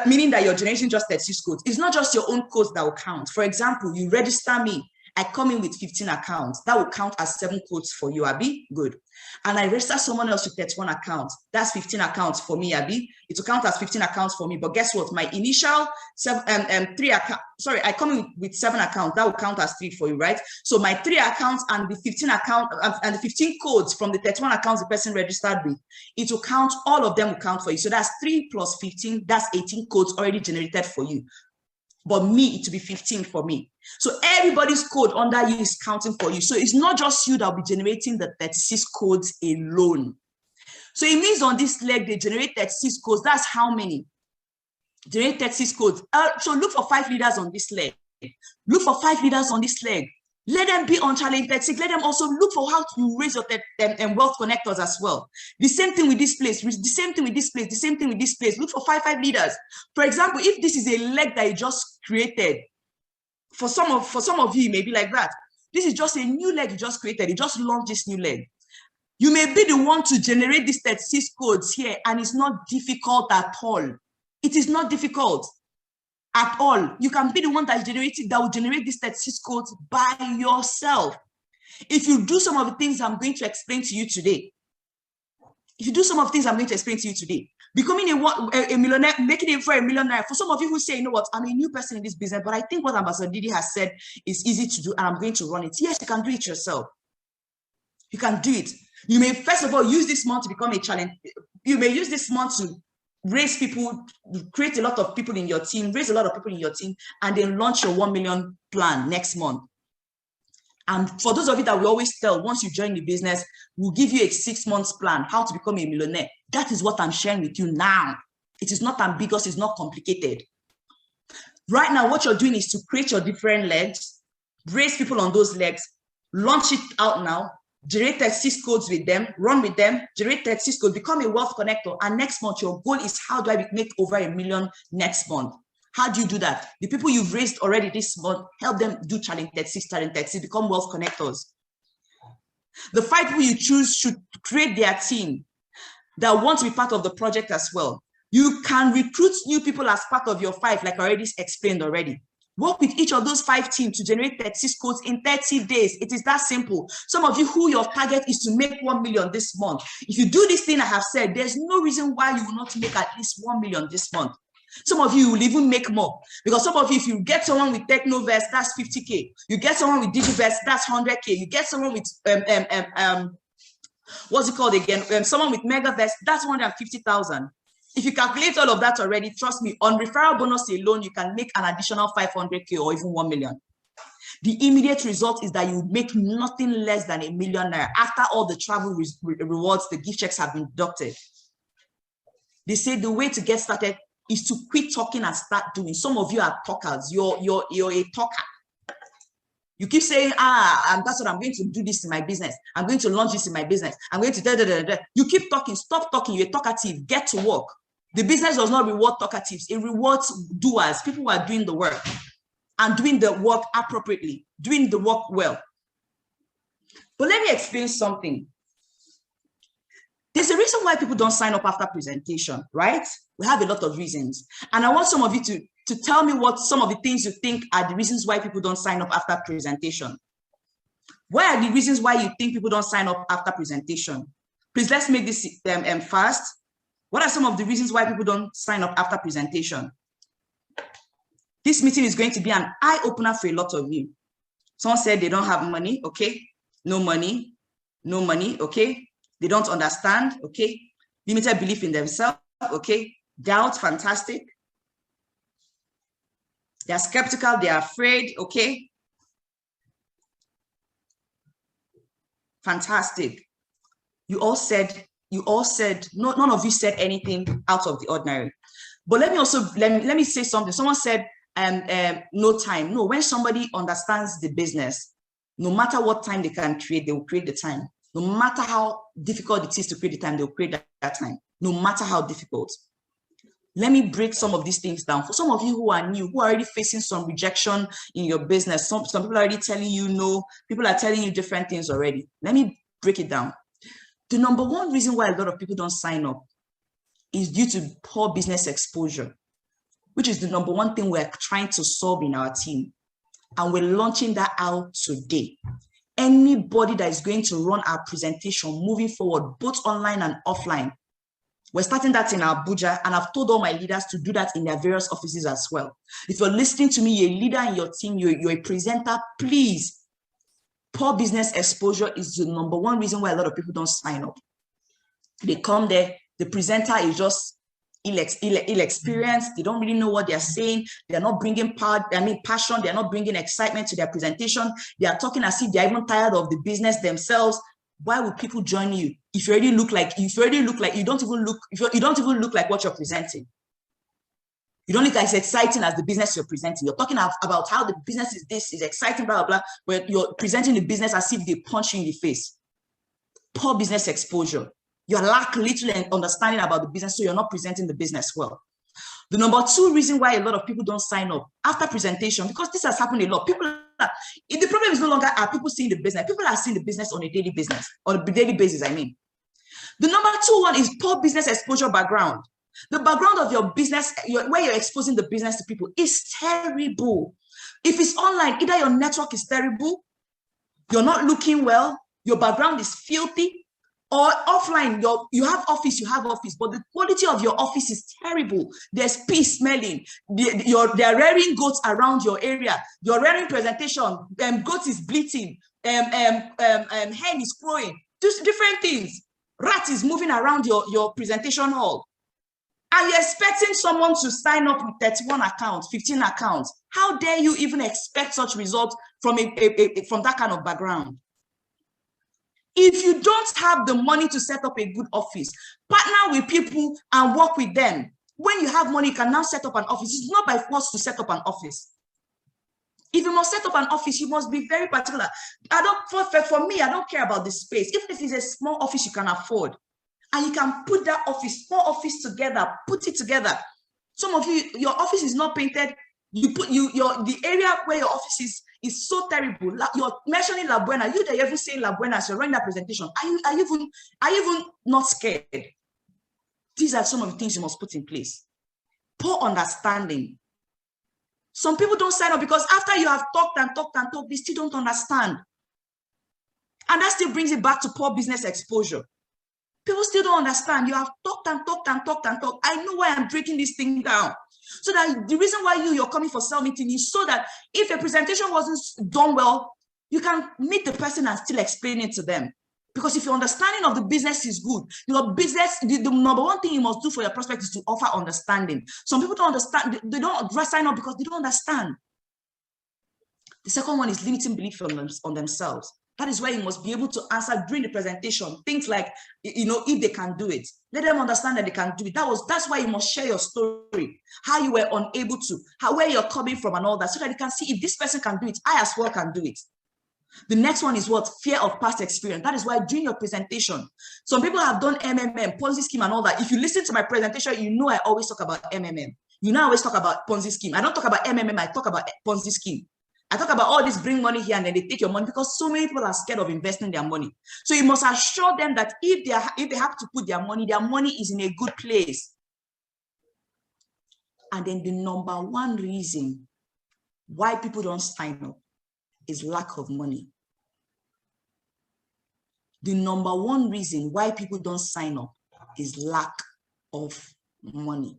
meaning that you're generating just 36 codes. It's not just your own codes that will count. For example, you register me. I come in with 15 accounts. That will count as 7 codes for you, Abi. Good. And I register someone else with 31 accounts. That's 15 accounts for me, Abi. It will count as 15 accounts for me. But guess what? My initial 3 accounts, sorry, I come in with 7 accounts. That will count as 3 for you, right? So my 3 accounts and the 15 account and the 15 codes from the 31 accounts the person registered with, it will count, all of them will count for you. So that's 3 plus 15, that's 18 codes already generated for you. But me, it will be 15 for me. So everybody's code under you is counting for you. So it's not just you that will be generating the 36 codes alone. So it means on this leg, they generate 36 codes. That's how many? Generate 36 codes. So look for 5 leaders on this leg. Look for 5 leaders on this leg. Let them be on challenge 36. Let them also look for how to raise your wealth connectors as well. The same thing with this place. The same thing with this place. The same thing with this place. Look for 5 leaders. For example, if this is a leg that you just created, for some of you, it may be like that. This is just a new leg you just created. You just launched this new leg. You may be the one to generate these 36 codes here, and it's not difficult at all. It is not difficult at all. You can be the one that will generate these 36 codes by yourself. If you do some of the things I'm going to explain to you today, becoming a millionaire, making it for a millionaire. For some of you who say, you know what, I'm a new person in this business, but I think what Ambassador Didi has said is easy to do, and I'm going to run it. Yes, you can do it yourself. You can do it. You may, first of all, use this month to become a challenge. You may use this month to raise people, create a lot of people in your team, and then launch your 1 million plan next month. And for those of you that we always tell, once you join the business, we'll give you a 6 months plan, how to become a millionaire. That is what I'm sharing with you now. It is not ambiguous, it's not complicated. Right now, what you're doing is to create your different legs, raise people on those legs, launch it out now, generate 36 codes with them, run with them, generate 36 codes, become a wealth connector. And next month, your goal is, how do I make over $1 million next month? How do you do that? The people you've raised already this month, help them do challenge 36, become wealth connectors. The 5 people you choose should create their team that want to be part of the project as well. You can recruit new people as part of your 5, like I already explained already. Work with each of those 5 teams to generate 36 codes in 30 days. It is that simple. Some of you who your target is to make 1 million this month. If you do this thing I have said, there's no reason why you will not make at least 1 million this month. Some of you will even make more, because some of you, if you get someone with Technoverse, that's 50K. You get someone with Digiverse, that's 100K. You get someone with what's it called again? Someone with Megaverse, that's 150,000. If you calculate all of that already, trust me, on referral bonus alone, you can make an additional 500K or even 1 million. The immediate result is that you make nothing less than $1 million after all the travel rewards, the gift checks have been deducted. They say the way to get started is to quit talking and start doing. Some of you are talkers. You're a talker. You keep saying, that's what I'm going to do this in my business. I'm going to launch this in my business. I'm going to da, da, da, da. You keep talking. Stop talking. You're a talkative. Get to work. The business does not reward talkatives. It rewards doers, people who are doing the work and doing the work appropriately, doing the work well. But let me explain something. There's a reason why people don't sign up after presentation, right? We have a lot of reasons. And I want some of you to tell me what some of the things you think are the reasons why people don't sign up after presentation. What are the reasons why you think people don't sign up after presentation? Please, let's make this fast. What are some of the reasons why people don't sign up after presentation? This meeting is going to be an eye-opener for a lot of you. Someone said they don't have money, okay? No money, okay? They don't understand, okay? Limited belief in themselves, okay? Doubt, fantastic. They're skeptical, they're afraid, okay? Fantastic. You all said, none of you said anything out of the ordinary. But let me say something. Someone said, no time. No, when somebody understands the business, no matter what time they can create, they will create the time. No matter how difficult it is to create the time, they'll create that time, no matter how difficult. Let me break some of these things down. For some of you who are new, who are already facing some rejection in your business, some people are already telling you no, people are telling you different things already. Let me break it down. The number one reason why a lot of people don't sign up is due to poor business exposure, which is the number one thing we're trying to solve in our team. And we're launching that out today. Anybody that is going to run our presentation moving forward, both online and offline, we're starting that in Abuja, and I've told all my leaders to do that in their various offices as well. If you're listening to me, you're a leader in your team, you're a presenter, please. Poor business exposure is the number one reason why a lot of people don't sign up. They come there, the presenter is just ill-experienced. They don't really know what they're saying. They're not bringing passion. They're not bringing excitement to their presentation. They are talking as if they're even tired of the business themselves. Why would people join you if you already look like you don't even look like what you're presenting? You don't look as exciting as the business you're presenting. You're talking about how the business is exciting, blah, blah, blah, but you're presenting the business as if they punch you in the face. Poor business exposure. You lack little understanding about the business, so you're not presenting the business well. The number two reason why a lot of people don't sign up after presentation, because this has happened a lot. The problem is no longer are people seeing the business. People are seeing the business on a daily basis, I mean. The number two one is poor business exposure background. The background of your business, where you're exposing the business to people, is terrible. If it's online, either your network is terrible, you're not looking well, your background is filthy, or offline, you have office, but the quality of your office is terrible. There's pee smelling. They're rearing goats around your area. You're rearing presentation. Goat is bleating. Hen is crowing. Just different things. Rat is moving around your presentation hall. And you're expecting someone to sign up with 31 accounts, 15 accounts. How dare you even expect such results from that kind of background? If you don't have the money to set up a good office, partner with people and work with them. When you have money, you can now set up an office. It's not by force to set up an office. If you must set up an office, you must be very particular. For me, I don't care about the space. Even if it's a small office you can afford, and you can put that office, small office together, put it together. Some of you, your office is not painted. The area where your office is so terrible. You're mentioning La Buena. You that you're even saying La Buena as you're running that presentation. Are you even not scared? These are some of the things you must put in place. Poor understanding. Some people don't sign up because after you have talked and talked and talked, they still don't understand. And that still brings it back to poor business exposure. People still don't understand. You have talked and talked and talked and talked. I know why I'm breaking this thing down. So that the reason why you're coming for sell meeting is so that if a presentation wasn't done well, you can meet the person and still explain it to them. Because if your understanding of the business is good, your business, the number one thing you must do for your prospect is to offer understanding. Some people don't understand. They don't sign up because they don't understand. The second one is limiting belief on themselves. That is why you must be able to answer during the presentation. Things like, if they can do it, let them understand that they can do it. That's why you must share your story, how you were unable to, where you're coming from and all that, so that you can see if this person can do it, I as well can do it. The next one is what? Fear of past experience. That is why during your presentation, some people have done MMM, Ponzi scheme and all that. If you listen to my presentation, you know I always talk about MMM. You know I always talk about Ponzi scheme. I don't talk about MMM, I talk about Ponzi scheme. I talk about all this, bring money here and then they take your money because so many people are scared of investing their money. So you must assure them that if they have to put their money is in a good place. And then the number one reason why people don't sign up is lack of money. The number one reason why people don't sign up is lack of money.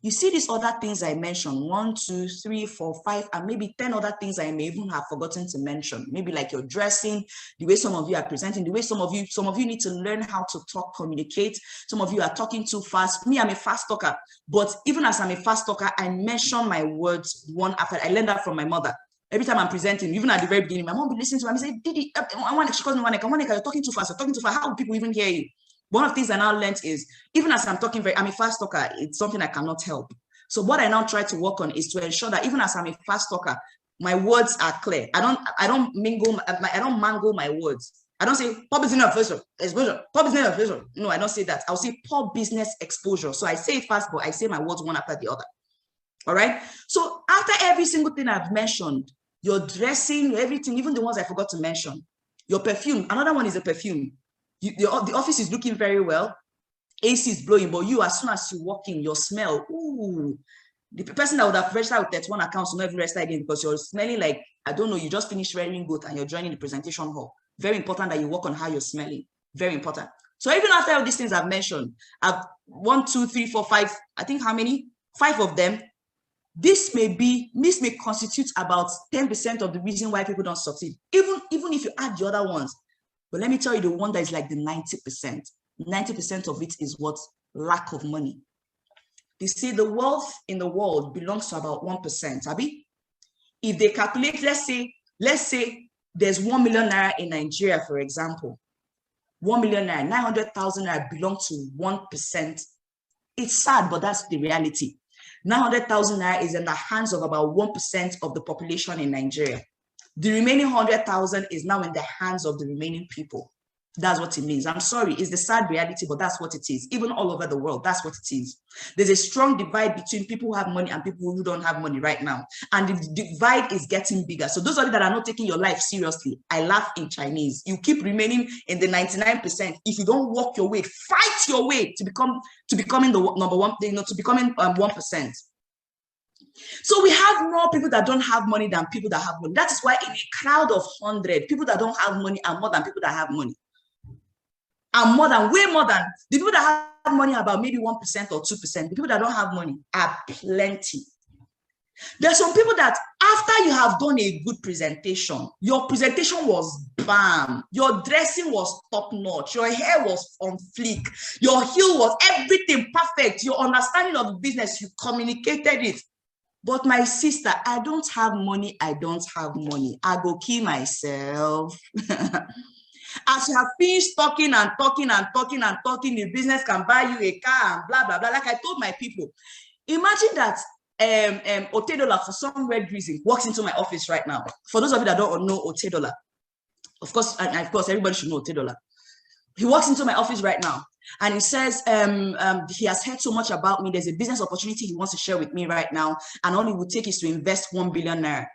You see these other things I mentioned, 1, 2, 3, 4, 5, and maybe 10 other things I may even have forgotten to mention. Maybe like your dressing, the way some of you are presenting, the way some of you need to learn how to talk, communicate. Some of you are talking too fast. Me, I'm a fast talker, but even as I'm a fast talker, I mention my words one after. I learned that from my mother. Every time I'm presenting, even at the very beginning, my mom will listen to me and say, Didi, she calls me Monica, you're talking too fast, you're talking too fast. How will people even hear you? One of the things I now learned is, even as I'm talking I'm a fast talker, it's something I cannot help. So what I now try to work on is to ensure that even as I'm a fast talker, my words are clear. I don't mangle my words. I don't say poor business exposure, poor business exposure. No, I don't say that. I'll say poor business exposure. So I say it fast, but I say my words one after the other. All right. So after every single thing I've mentioned, your dressing, everything, even the ones I forgot to mention, your perfume, another one is a perfume. The office is looking very well. AC is blowing, but you, as soon as you walk in, your smell, ooh, the person that would have registered with 31 accounts will never register again because you're smelling like, I don't know, you just finished wearing good and you're joining the presentation hall. Very important that you work on how you're smelling. Very important. So even after all these things I've mentioned, I've 1, 2, 3, 4, 5, I think how many? 5 of them. This may constitute about 10% of the reason why people don't succeed. Even if you add the other ones. But let me tell you the one that is like the 90%. 90% of it is what? Lack of money. They say the wealth in the world belongs to about 1%. Abi? If they calculate, let's say there's 1 million naira in Nigeria, for example. 1 million naira, 900,000 naira belong to 1%. It's sad, but that's the reality. 900,000 naira is in the hands of about 1% of the population in Nigeria. The remaining 100,000 is now in the hands of the remaining people. That's what it means. I'm sorry, it's the sad reality, but that's what it is. Even all over the world, that's what it is. There's a strong divide between people who have money and people who don't have money right now. And the divide is getting bigger. So those of you that are not taking your life seriously, I laugh in Chinese. You keep remaining in the 99%. If you don't walk your way, fight your way to becoming the number one, to becoming 1%. So we have more people that don't have money than people that have money. That is why in a crowd of 100, people that don't have money are more than people that have money. And way more than the people that have money, about maybe 1% or 2%. The people that don't have money are plenty. There are some people that after you have done a good presentation, your presentation was bam, your dressing was top notch, your hair was on fleek, your heel was everything perfect, your understanding of the business, you communicated it. But my sister, I don't have money, I go kill myself. As you have finished talking and talking and talking and talking, the business can buy you a car and blah, blah, blah. Like I told my people, imagine that Otedola, for some weird reason, walks into my office right now. For those of you that don't know Otedola, of course, and of course, everybody should know Otedola. He walks into my office right now and he says, he has heard so much about me. There's a business opportunity he wants to share with me right now. And all it would take is to invest 1 billion naira.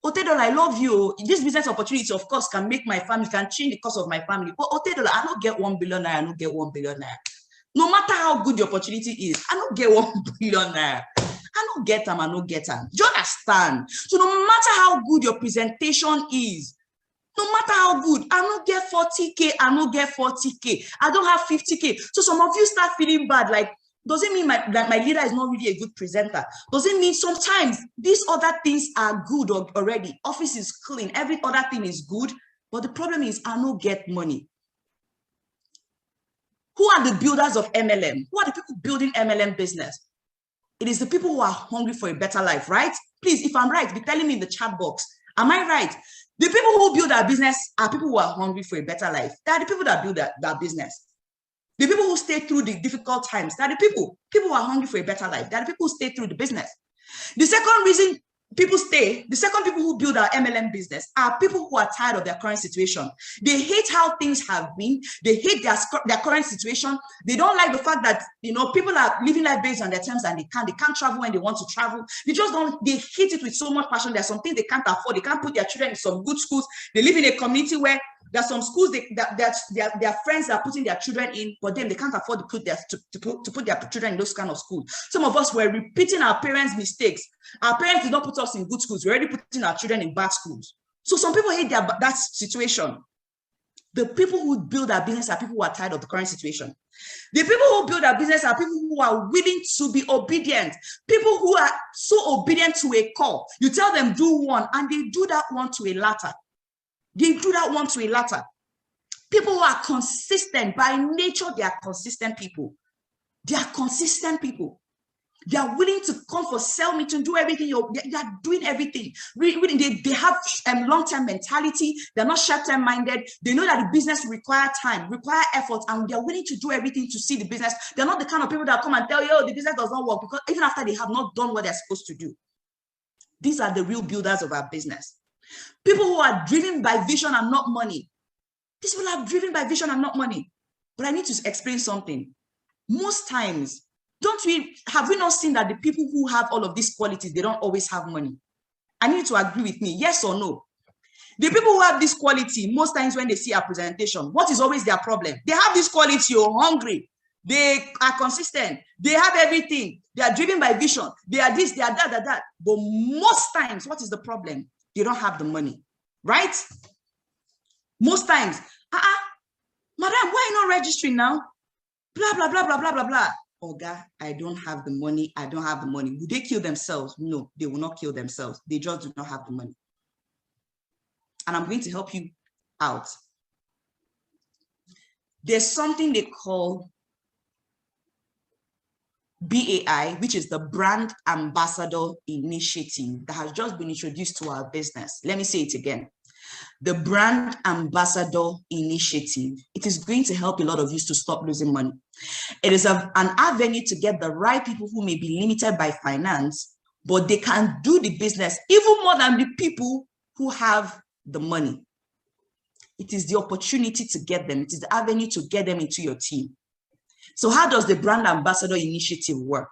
Otedola, I love you. This business opportunity, of course, can make my family, can change the course of my family. But Otedola, I don't get 1 billion naira. I don't get 1 billion naira. No matter how good the opportunity is, I don't get 1 billion naira. I don't get them, I don't get them. Do you understand? So no matter how good your presentation is, no matter how good, I don't get 40K, I don't get 40K, I don't have 50K. So some of you start feeling bad, like, does it mean that my leader is not really a good presenter? Does it mean sometimes these other things are good already? Office is clean, every other thing is good, but the problem is I don't get money. Who are the builders of MLM? Who are the people building MLM business? It is the people who are hungry for a better life, right? Please, if I'm right, be telling me in the chat box. Am I right? The people who build our business are people who are hungry for a better life. They are the people that build that business. The people who stay through the difficult times, they are the people who are hungry for a better life. They are the people who stay through the business. The second reason people stay, the second people who build our MLM business are people who are tired of their current situation. They hate how things have been. They hate their current situation. They don't like the fact that, you know, people are living life based on their terms and they can't travel when they want to travel. They just don't, they hate it with so much passion. There's some things they can't afford. They can't put their children in some good schools. They live in a community where there's some schools their friends are putting their children in, but then they can't afford to put their children in those kind of schools. Some of us were repeating our parents' mistakes. Our parents did not put us in good schools. We're already putting our children in bad schools. So some people hate that situation. The people who build our business are people who are tired of the current situation. The people who build our business are people who are willing to be obedient. People who are so obedient to a call. You tell them do one, and they do that one to a latter. They do that one to a latter. People who are consistent. By nature, they are consistent people. They are consistent people. They are willing to come for sell me to do everything. They are doing everything. They have long-term mentality. They're not short-term minded. They know that the business requires time, require effort, and they're willing to do everything to see the business. They're not the kind of people that come and tell you, oh, the business does not work, because even after they have not done what they're supposed to do. These are the real builders of our business. People who are driven by vision and not money. These people are driven by vision and not money. But I need to explain something. Most times, have we not seen that the people who have all of these qualities, they don't always have money? I need to agree with me, yes or no? The people who have this quality, most times when they see a presentation, what is always their problem? They have this quality, you're hungry. They are consistent. They have everything. They are driven by vision. They are this, they are that. But most times, what is the problem? They don't have the money, right? Most times, madam, why not registering now? Blah, blah, blah, blah, blah, blah, blah. Oga, I don't have the money. I don't have the money. Will they kill themselves? No, they will not kill themselves. They just do not have the money. And I'm going to help you out. There's something they call BAI, which is the Brand Ambassador Initiative that has just been introduced to our business. Let me say it again. The Brand Ambassador Initiative. It is going to help a lot of you to stop losing money. It is an avenue to get the right people who may be limited by finance, but they can do the business even more than the people who have the money. It is the opportunity to get them. It is the avenue to get them into your team. So how does the Brand Ambassador Initiative work?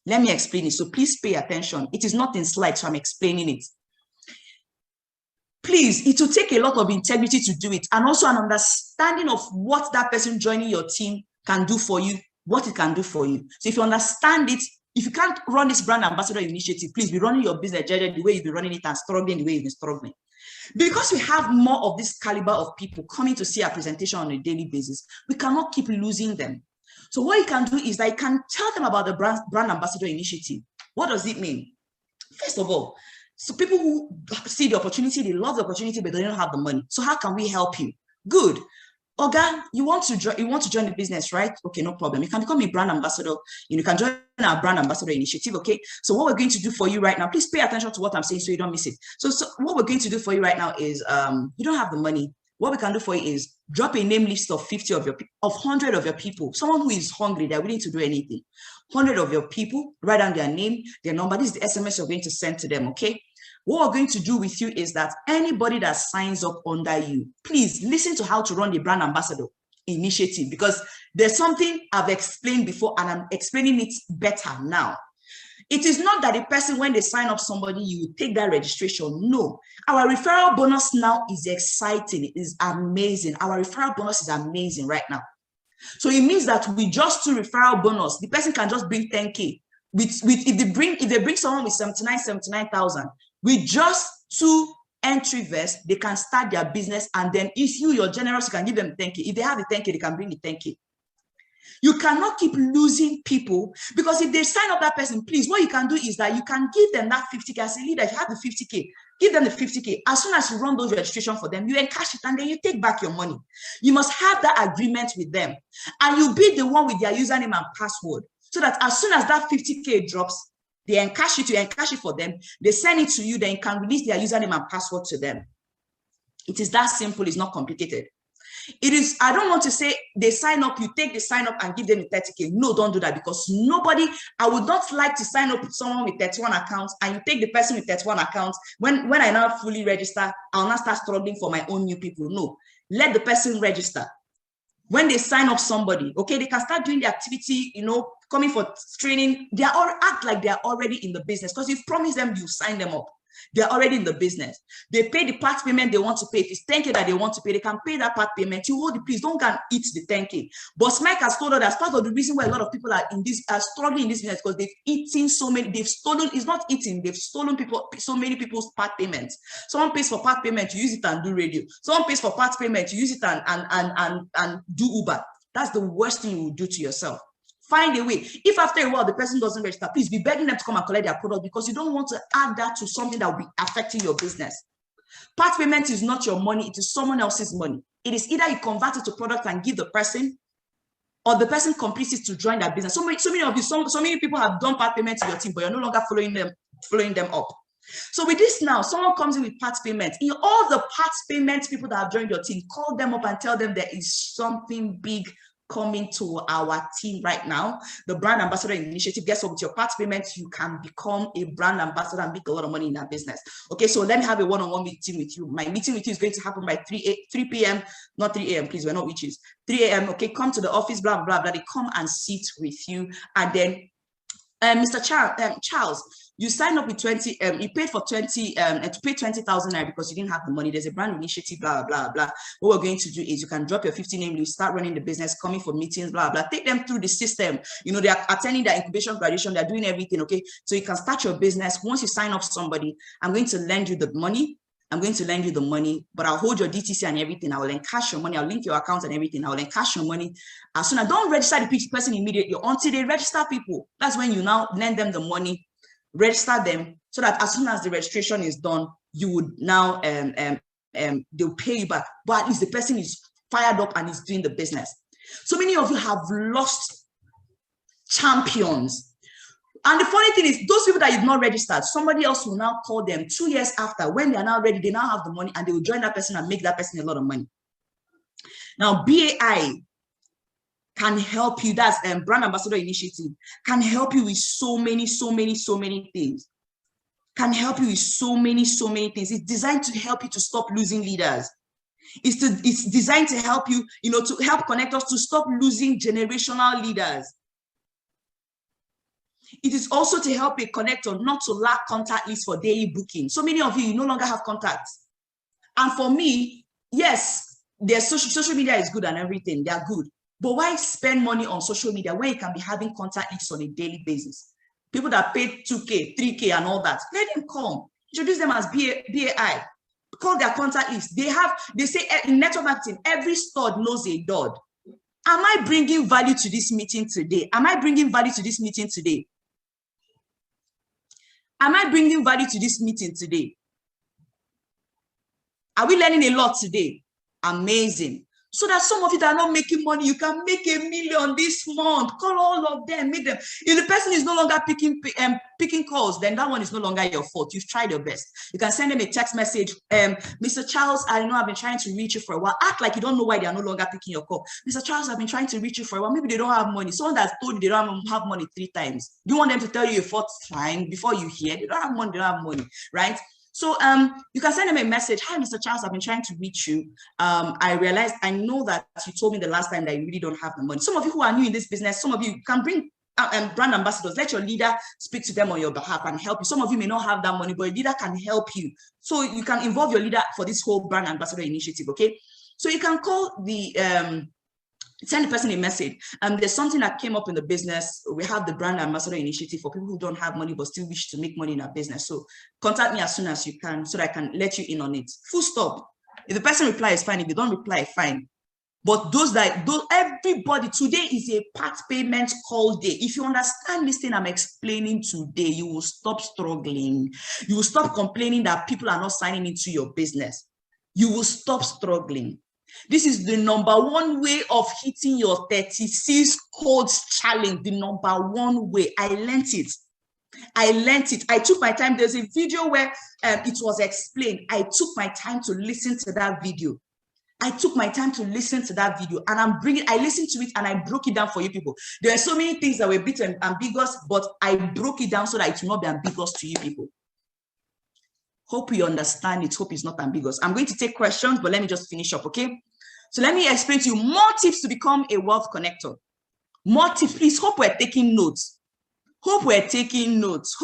Let me explain it. So please pay attention. It is not in slides, so I'm explaining it. Please, it will take a lot of integrity to do it, and also an understanding of what that person joining your team can do for you, what it can do for you. So if you understand it, if you can't run this Brand Ambassador Initiative, please be running your business the way you've been running it and struggling the way you've been struggling. Because we have more of this caliber of people coming to see our presentation on a daily basis, we cannot keep losing them. So what you can do is that you can tell them about the Brand Ambassador Initiative. What does it mean? First of all, so people who see the opportunity, they love the opportunity, but they don't have the money. So how can we help you? Good. Oga, you want to join the business, right? Okay, no problem. You can become a brand ambassador. You can join our Brand Ambassador Initiative, okay? So what we're going to do for you right now, please pay attention to what I'm saying so you don't miss it. So what we're going to do for you right now is, you don't have the money. what we can do for you is drop a name list of 50 of your, of 100 of your people, someone who is hungry, they're willing to do anything. 100 of your people, write down their name, their number. This is the SMS you're going to send to them, okay? What we're going to do with you is that anybody that signs up under you, please listen to how to run the brand ambassador initiative, because there's something I've explained before and I'm explaining it better now. It is not that the person, when they sign up somebody, you take that registration. No, our referral bonus now is exciting. It is amazing. Our referral bonus is amazing right now. So it means that we just do referral bonus. The person can just bring 10K. If they bring someone with 79,000, with just 2 entry vests, they can start their business. And then if you're generous, you can give them 10K. If they have the 10K, they can bring the 10K. You cannot keep losing people, because if they sign up that person, please, what you can do is that you can give them that 50K. As a leader, if you have the 50K, give them the 50K. As soon as you run those registration for them, you encash it and then you take back your money. You must have that agreement with them, and you be the one with their username and password, so that as soon as that 50K drops, they encash it, you encash it for them, they send it to you, then you can release their username and password to them. It is that simple, it's not complicated. It is, I don't want to say they sign up, you take the sign up and give them the 30K. No, don't do that, because nobody, I would not like to sign up with someone with 31 accounts and you take the person with 31 accounts. When I now fully register, I'll now start struggling for my own new people. No, let the person register. When they sign up somebody, okay, they can start doing the activity, you know, coming for training. They are all act like they are already in the business, because you've promised them, you sign them up. They're already in the business. They pay the part payment they want to pay. If it's 10K that they want to pay, they can pay that part payment. You hold it, please don't go and eat the 10K. But Mike has told us that's part of the reason why a lot of people are in this, are struggling in this business, because they've eaten so many, they've stolen, it's not eating, they've stolen people, so many people's part payments. Someone pays for part payment, you use it and do radio. Someone pays for part payment, you use it and do Uber. That's the worst thing you will do to yourself. Find a way. If after a while the person doesn't register, please be begging them to come and collect their product, because you don't want to add that to something that will be affecting your business. Part payment is not your money, it is someone else's money. It is either you convert it to product and give the person, or the person completes it to join that business. So many of you, so many people have done part payment to your team, but you're no longer following them up. So with this now, someone comes in with part payment. In all the part payment people that have joined your team, call them up and tell them there is something big coming to our team right now, the brand ambassador initiative. Guess what? With your part payment, you can become a brand ambassador and make a lot of money in that business. Okay, so let me have a one-on-one meeting with you. My meeting with you is going to happen by 3 p.m. not 3 a.m. please, we're not witches. 3 a.m. okay, come to the office, blah blah blah. They come and sit with you, and then Mr. Charles, you signed up with 20, you paid for 20, to pay 20,000 naira because you didn't have the money. There's a brand initiative, blah, blah, blah. What we're going to do is you can drop your 50 name, you start running the business, coming for meetings, blah, blah. Take them through the system. You know, they are attending their incubation graduation, they're doing everything, okay? So you can start your business. Once you sign up somebody, I'm going to lend you the money. But I'll hold your DTC and everything. I will encash your money. I'll link your account and everything. I will encash your money. As soon as, don't register the person immediately until they register people. That's when you now lend them the money, register them, so that as soon as the registration is done, you would now, they'll pay you back. But at least the person is fired up and is doing the business. So many of you have lost champions. And the funny thing is, those people that you've not registered, somebody else will now call them 2 years after, when they are now ready, they now have the money, and they will join that person and make that person a lot of money. Now, BAI can help you. That's Brand Ambassador Initiative, can help you with so many things. Can help you with so many things. It's designed to help you to stop losing leaders. It's designed to help you, you know, to help connect us to stop losing generational leaders. It is also to help a connector not to lack contact lists for daily booking. So many of you no longer have contacts. And for me, yes, their social media is good and everything, they are good. But why spend money on social media when you can be having contact lists on a daily basis? People that pay 2K, 3K and all that, let them come. Introduce them as BAI. Call their contact list. They say in network marketing, every stud knows a dud. Am I bringing value to this meeting today? Am I bringing value to this meeting today? Am I bringing value to this meeting today? Are we learning a lot today? Amazing. So that some of you that are not making money, you can make $1 million this month. Call all of them, make them. If the person is no longer picking calls, then that one is no longer your fault. You've tried your best. You can send them a text message. Mr. Charles, I know I've been trying to reach you for a while. Act like you don't know why they are no longer picking your call. Mr. Charles, I've been trying to reach you for a while. Maybe they don't have money. Someone that's told you they don't have money 3 times. Do you want them to tell you a 4th time before you hear? They don't have money, they don't have money, right? So you can send them a message. Hi, Mr. Charles, I've been trying to reach you. I know that you told me the last time that you really don't have the money. Some of you who are new in this business, some of you can bring brand ambassadors. Let your leader speak to them on your behalf and help you. Some of you may not have that money, but your leader can help you. So you can involve your leader for this whole brand ambassador initiative, okay? So you can call the, send the person a message. There's something that came up in the business. We have the brand ambassador initiative for people who don't have money but still wish to make money in our business. So contact me as soon as you can so that I can let you in on it. Full stop. If the person replies, fine. If they don't reply, fine. But everybody, today is a part payment call day. If you understand this thing I'm explaining today, you will stop struggling. You will stop complaining that people are not signing into your business. You will stop struggling. This is the #1 way of hitting your 36 codes challenge. The #1 way. I learned it. I took my time. There's a video where it was explained. I took my time to listen to that video. And I listened to it and I broke it down for you people. There are so many things that were a bit ambiguous, but I broke it down so that it will not be ambiguous to you people. Hope you understand it. Hope it's not ambiguous. I'm going to take questions, but let me just finish up, okay? So let me explain to you more tips to become a wealth connector. More tips, please. Hope we're taking notes. Hope we are taking notes.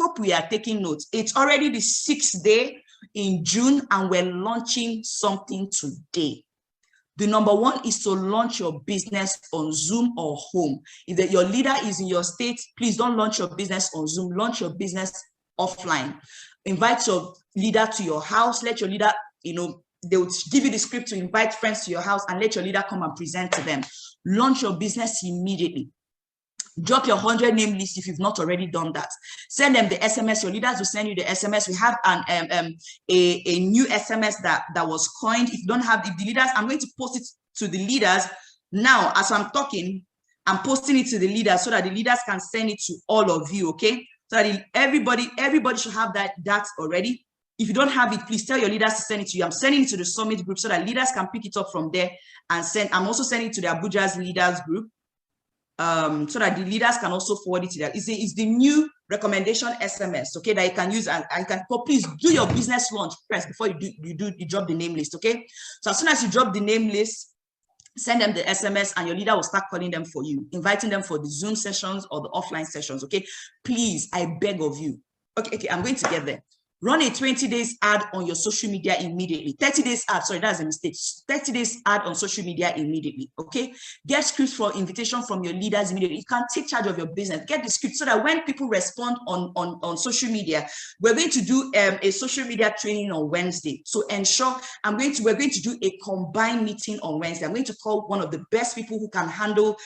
It's already the 6th day in June and we're launching something today. The #1 is to launch your business on Zoom or home. If your leader is in your state, please don't launch your business on Zoom. Launch your business offline. Invite your leader to your house. Let your leader, they will give you the script to invite friends to your house and let your leader come and present to them. Launch your business immediately. Drop your 100 name list if you've not already done that. Send them the SMS. Your leaders will send you the SMS. We have a new SMS that was coined. If you don't have the leaders, I'm going to post it to the leaders now. As I'm talking, I'm posting it to the leaders so that the leaders can send it to all of you, okay? So that everybody should have that already. If you don't have it, please tell your leaders to send it to you. I'm sending it to the summit group so that leaders can pick it up from there and send. I'm also sending it to the Abuja's leaders group. So that the leaders can also forward it to them. It's the new recommendation SMS, okay, that you can use and please do your business launch first before you drop the name list, okay? So as soon as you drop the name list, send them the SMS and your leader will start calling them for you, inviting them for the Zoom sessions or the offline sessions, okay? Please, I beg of you. Okay, I'm going to get there. Run a 20 days ad on your social media immediately. 30 days ad, sorry, that's a mistake. 30 days ad on social media immediately, okay? Get scripts for invitation from your leaders immediately. You can take charge of your business. Get the script so that when people respond on social media, we're going to do a social media training on Wednesday. So ensure we're going to do a combined meeting on Wednesday. I'm going to call one of the best people who can handle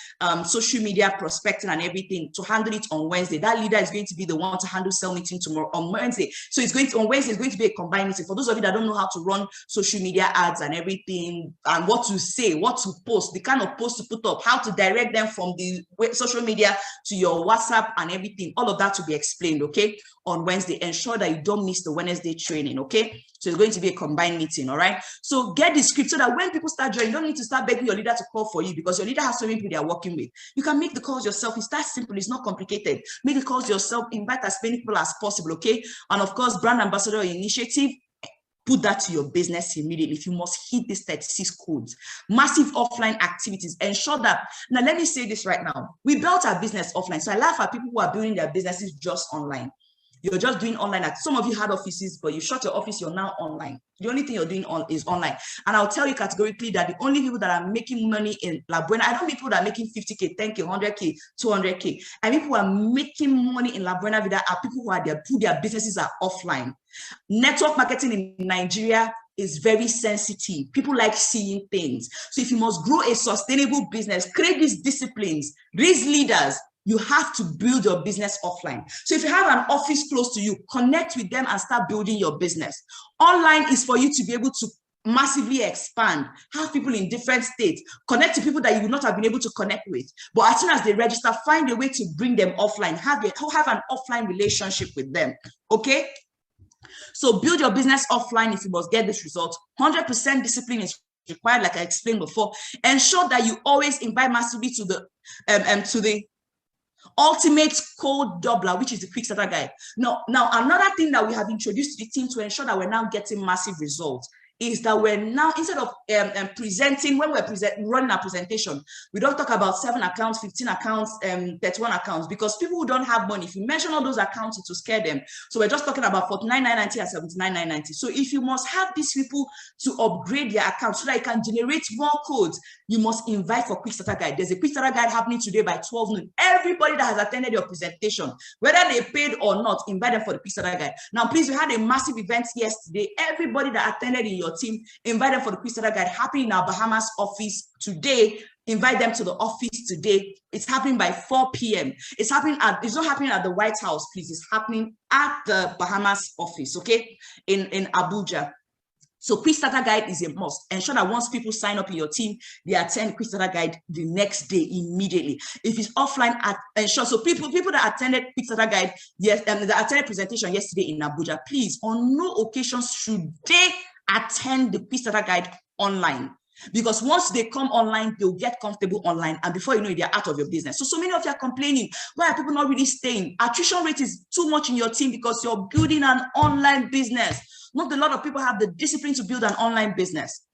social media prospecting and everything to handle it on Wednesday. That leader is going to be the one to handle sell meeting tomorrow on Wednesday. So it's going on Wednesday, it's going to be a combined meeting. For those of you that don't know how to run social media ads and everything, and what to say, what to post, the kind of post to put up, how to direct them from the social media to your WhatsApp and everything, all of that will be explained, okay, on Wednesday. Ensure that you don't miss the Wednesday training, okay? So it's going to be a combined meeting, all right? So get the script so that when people start joining, you don't need to start begging your leader to call for you because your leader has so many people they are working with. You can make the calls yourself. It's that simple. It's not complicated. Make the calls yourself. Invite as many people as possible, okay? And of course, brand ambassador initiative, put that to your business immediately. If you must hit these 36 codes, massive offline activities, ensure that. Now, let me say this right now. We built our business offline. So I laugh at people who are building their businesses just online. You're just doing online. Some of you had offices, but you shut your office, you're now online. The only thing you're doing is online. And I'll tell you categorically that the only people that are making money in La Buena, I don't mean people that are making 50K, 10K, 100K, 200K. I mean people who are making money in La Buena Vida are people who their businesses are offline. Network marketing in Nigeria is very sensitive. People like seeing things. So if you must grow a sustainable business, create these disciplines, raise leaders, you have to build your business offline. So if you have an office close to you, connect with them and start building your business. Online is for you to be able to massively expand, have people in different states, connect to people that you would not have been able to connect with. But as soon as they register, find a way to bring them offline, have an offline relationship with them, okay? So build your business offline if you must get this result. 100% discipline is required, like I explained before. Ensure that you always invite massively to the ultimate code doubler, which is the quick starter guide. Now another thing that we have introduced to the team to ensure that we're now getting massive results is that we're now, instead of presenting, when we're running a presentation, we don't talk about 7 accounts, 15 accounts, 31 accounts, because people who don't have money, if you mention all those accounts, it will scare them. So we're just talking about 49,990 and 79,990. So if you must have these people to upgrade their accounts so that you can generate more codes, you must invite for quick starter guide. There's a quick starter guide happening today by 12 noon. Everybody that has attended your presentation, whether they paid or not, invite them for the quick starter guide. Now, please, we had a massive event yesterday. Everybody that attended in your team, invite them for the quick starter guide happening in our Bahamas office today. Invite them to the office today. It's happening by 4 p.m. It's not happening at the White House, please. It's happening at the Bahamas office, okay, in Abuja. So quick starter guide is a must. Ensure that once people sign up in your team, they attend quick starter guide the next day immediately. If it's offline, ensure. So people that attended quick starter guide, yes, that attended presentation yesterday in Abuja, please, on no occasions should they attend the quick starter guide online. Because once they come online, they'll get comfortable online, and before you know it, they're out of your business. So many of you are complaining, why are people not really staying? Attrition rate is too much in your team because you're building an online business. Not a lot of people have the discipline to build an online business.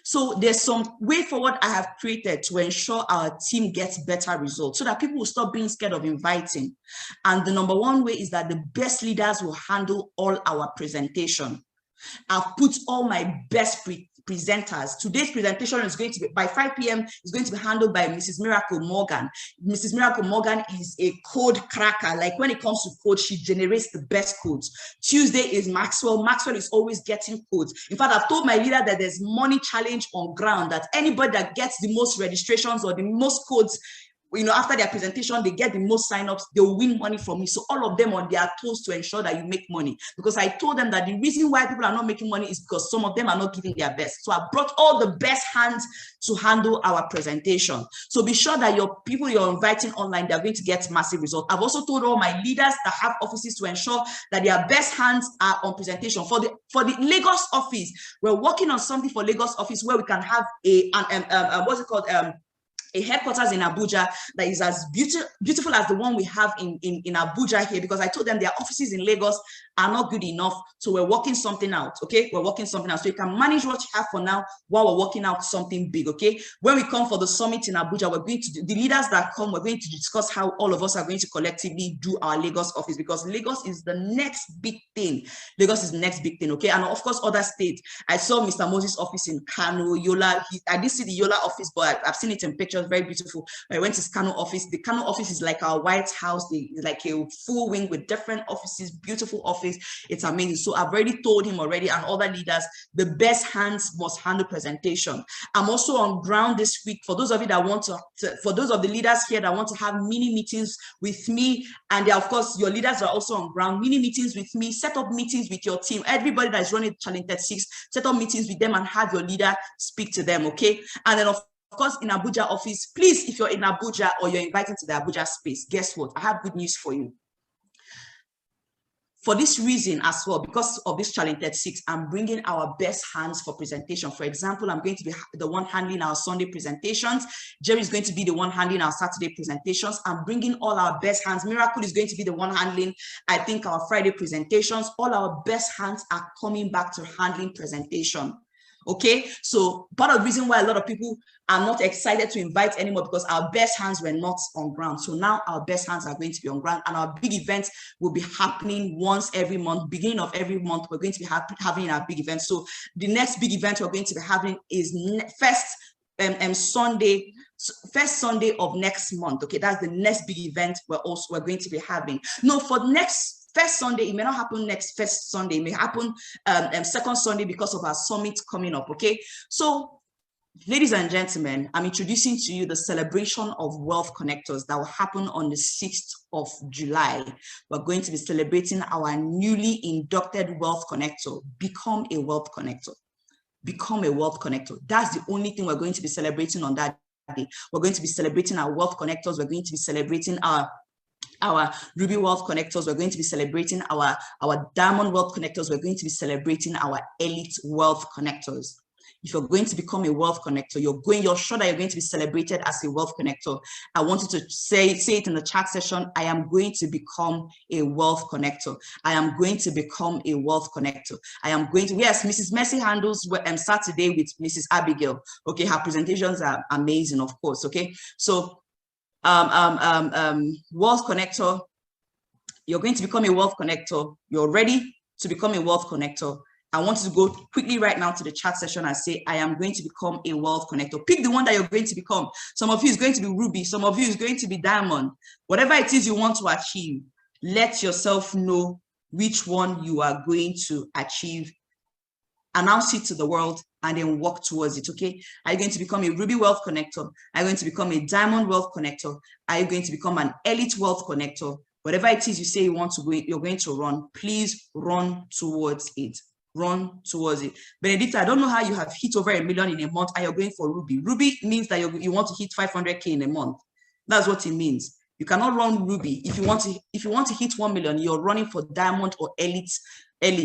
So there's some way forward I have created to ensure our team gets better results so that people will stop being scared of inviting. And the number one way is that the best leaders will handle all our presentation. I've put all my best presenters. Today's presentation is going to be by 5 p.m. is going to be handled by Mrs. Miracle Morgan. Mrs. Miracle Morgan is a code cracker. Like when it comes to code, she generates the best codes. Tuesday is Maxwell. Maxwell is always getting codes. In fact, I've told my leader that there's money challenge on ground, that anybody that gets the most registrations or the most codes, you know, after their presentation, they get the most signups, they will win money from me. So all of them on their toes to ensure that you make money. Because I told them that the reason why people are not making money is because some of them are not giving their best. So I brought all the best hands to handle our presentation. So be sure that your people you're inviting online, they're going to get massive results. I've also told all my leaders that have offices to ensure that their best hands are on presentation. For the Lagos office, we're working on something for Lagos office where we can have what's it called? A headquarters in Abuja that is as beautiful as the one we have in Abuja here, because I told them their offices in Lagos are not good enough. So we're working something out, okay? We're working something out. So you can manage what you have for now while we're working out something big, okay? When we come for the summit in Abuja, we're going to, the leaders that come, we're going to discuss how all of us are going to collectively do our Lagos office, because Lagos is the next big thing. Lagos is the next big thing, okay? And of course, other states. I saw Mr. Moses' office in Kano, Yola. I didn't see the Yola office, but I've seen it in pictures. Very beautiful. I went to Kano office. The Kano office is like our White House. It's like a full wing with different offices, beautiful office. It's amazing. So I've already told him already, and other leaders, the best hands must handle presentation. I'm also on ground this week. For those of you that want for those of the leaders here that want to have mini meetings with me, and of course your leaders are also on ground, mini meetings with me, set up meetings with your team. Everybody that is running Challenge 36, set up meetings with them and have your leader speak to them, okay? And then of course, in Abuja office, please, if you're in Abuja or you're invited to the Abuja space, guess what? I have good news for you. For this reason as well, because of this Challenge 36, I'm bringing our best hands for presentation. For example, I'm going to be the one handling our Sunday presentations. Jerry is going to be the one handling our Saturday presentations. I'm bringing all our best hands. Miracle is going to be the one handling, I think, our Friday presentations. All our best hands are coming back to handling presentation. Okay, so part of the reason why a lot of people are not excited to invite anymore, because our best hands were not on ground. So now our best hands are going to be on ground, and our big events will be happening once every month. Beginning of every month, we're going to be having our big event. So the next big event we're going to be having is first Sunday of next month. Okay, that's the next big event we're going to be having. No, for next first Sunday, it may not happen next first Sunday. It may happen second Sunday because of our summit coming up, okay? So Ladies and gentlemen, I'm introducing to you the celebration of Wealth Connectors that will happen on the 6th of July. We're going to be celebrating our newly inducted Wealth Connector. Become a Wealth Connector. Become a Wealth Connector. That's the only thing we're going to be celebrating on that day. We're going to be celebrating our Wealth Connectors. We're going to be celebrating our Ruby Wealth Connectors. We're going to be celebrating our Diamond Wealth Connectors. We're going to be celebrating our Elite Wealth Connectors. If you're going to become a Wealth Connector, you're sure that you're going to be celebrated as a Wealth Connector. I want you to say it in the chat session. I am going to become a Wealth Connector. I am going to become a Wealth Connector. I am going to, yes, Mrs. Mercy handles Saturday with Mrs. Abigail. Okay, her presentations are amazing, of course. Okay, so Wealth Connector, you're going to become a Wealth Connector. You're ready to become a Wealth Connector. I want you to go quickly right now to the chat session and say, I am going to become a Wealth Connector. Pick the one that you're going to become. Some of you is going to be Ruby. Some of you is going to be Diamond. Whatever it is you want to achieve, let yourself know which one you are going to achieve. Announce it to the world and then work towards it, okay? Are you going to become a Ruby Wealth Connector? Are you going to become a Diamond Wealth Connector? Are you going to become an Elite Wealth Connector? Whatever it is you say you want to go, you're going to run, please run towards it. Run towards it. Benedicta, I don't know how you have hit over 1 million in a month and you're going for Ruby. Ruby means that you want to hit 500K in a month. That's what it means. You cannot run Ruby. If you want to hit 1 million, you're running for Diamond or Elite.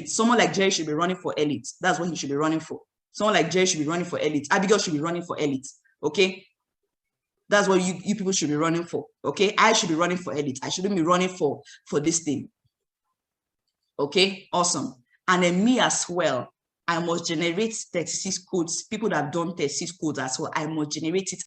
Someone like Jerry should be running for Elite. That's what he should be running for. Someone like Jerry should be running for Elite. Abigail should be running for Elite. Okay? That's what you people should be running for. Okay? I should be running for Elite. I shouldn't be running for this thing. Okay? Awesome. And then me as well, I must generate 36 codes. People that have done 36 codes as well, I must generate it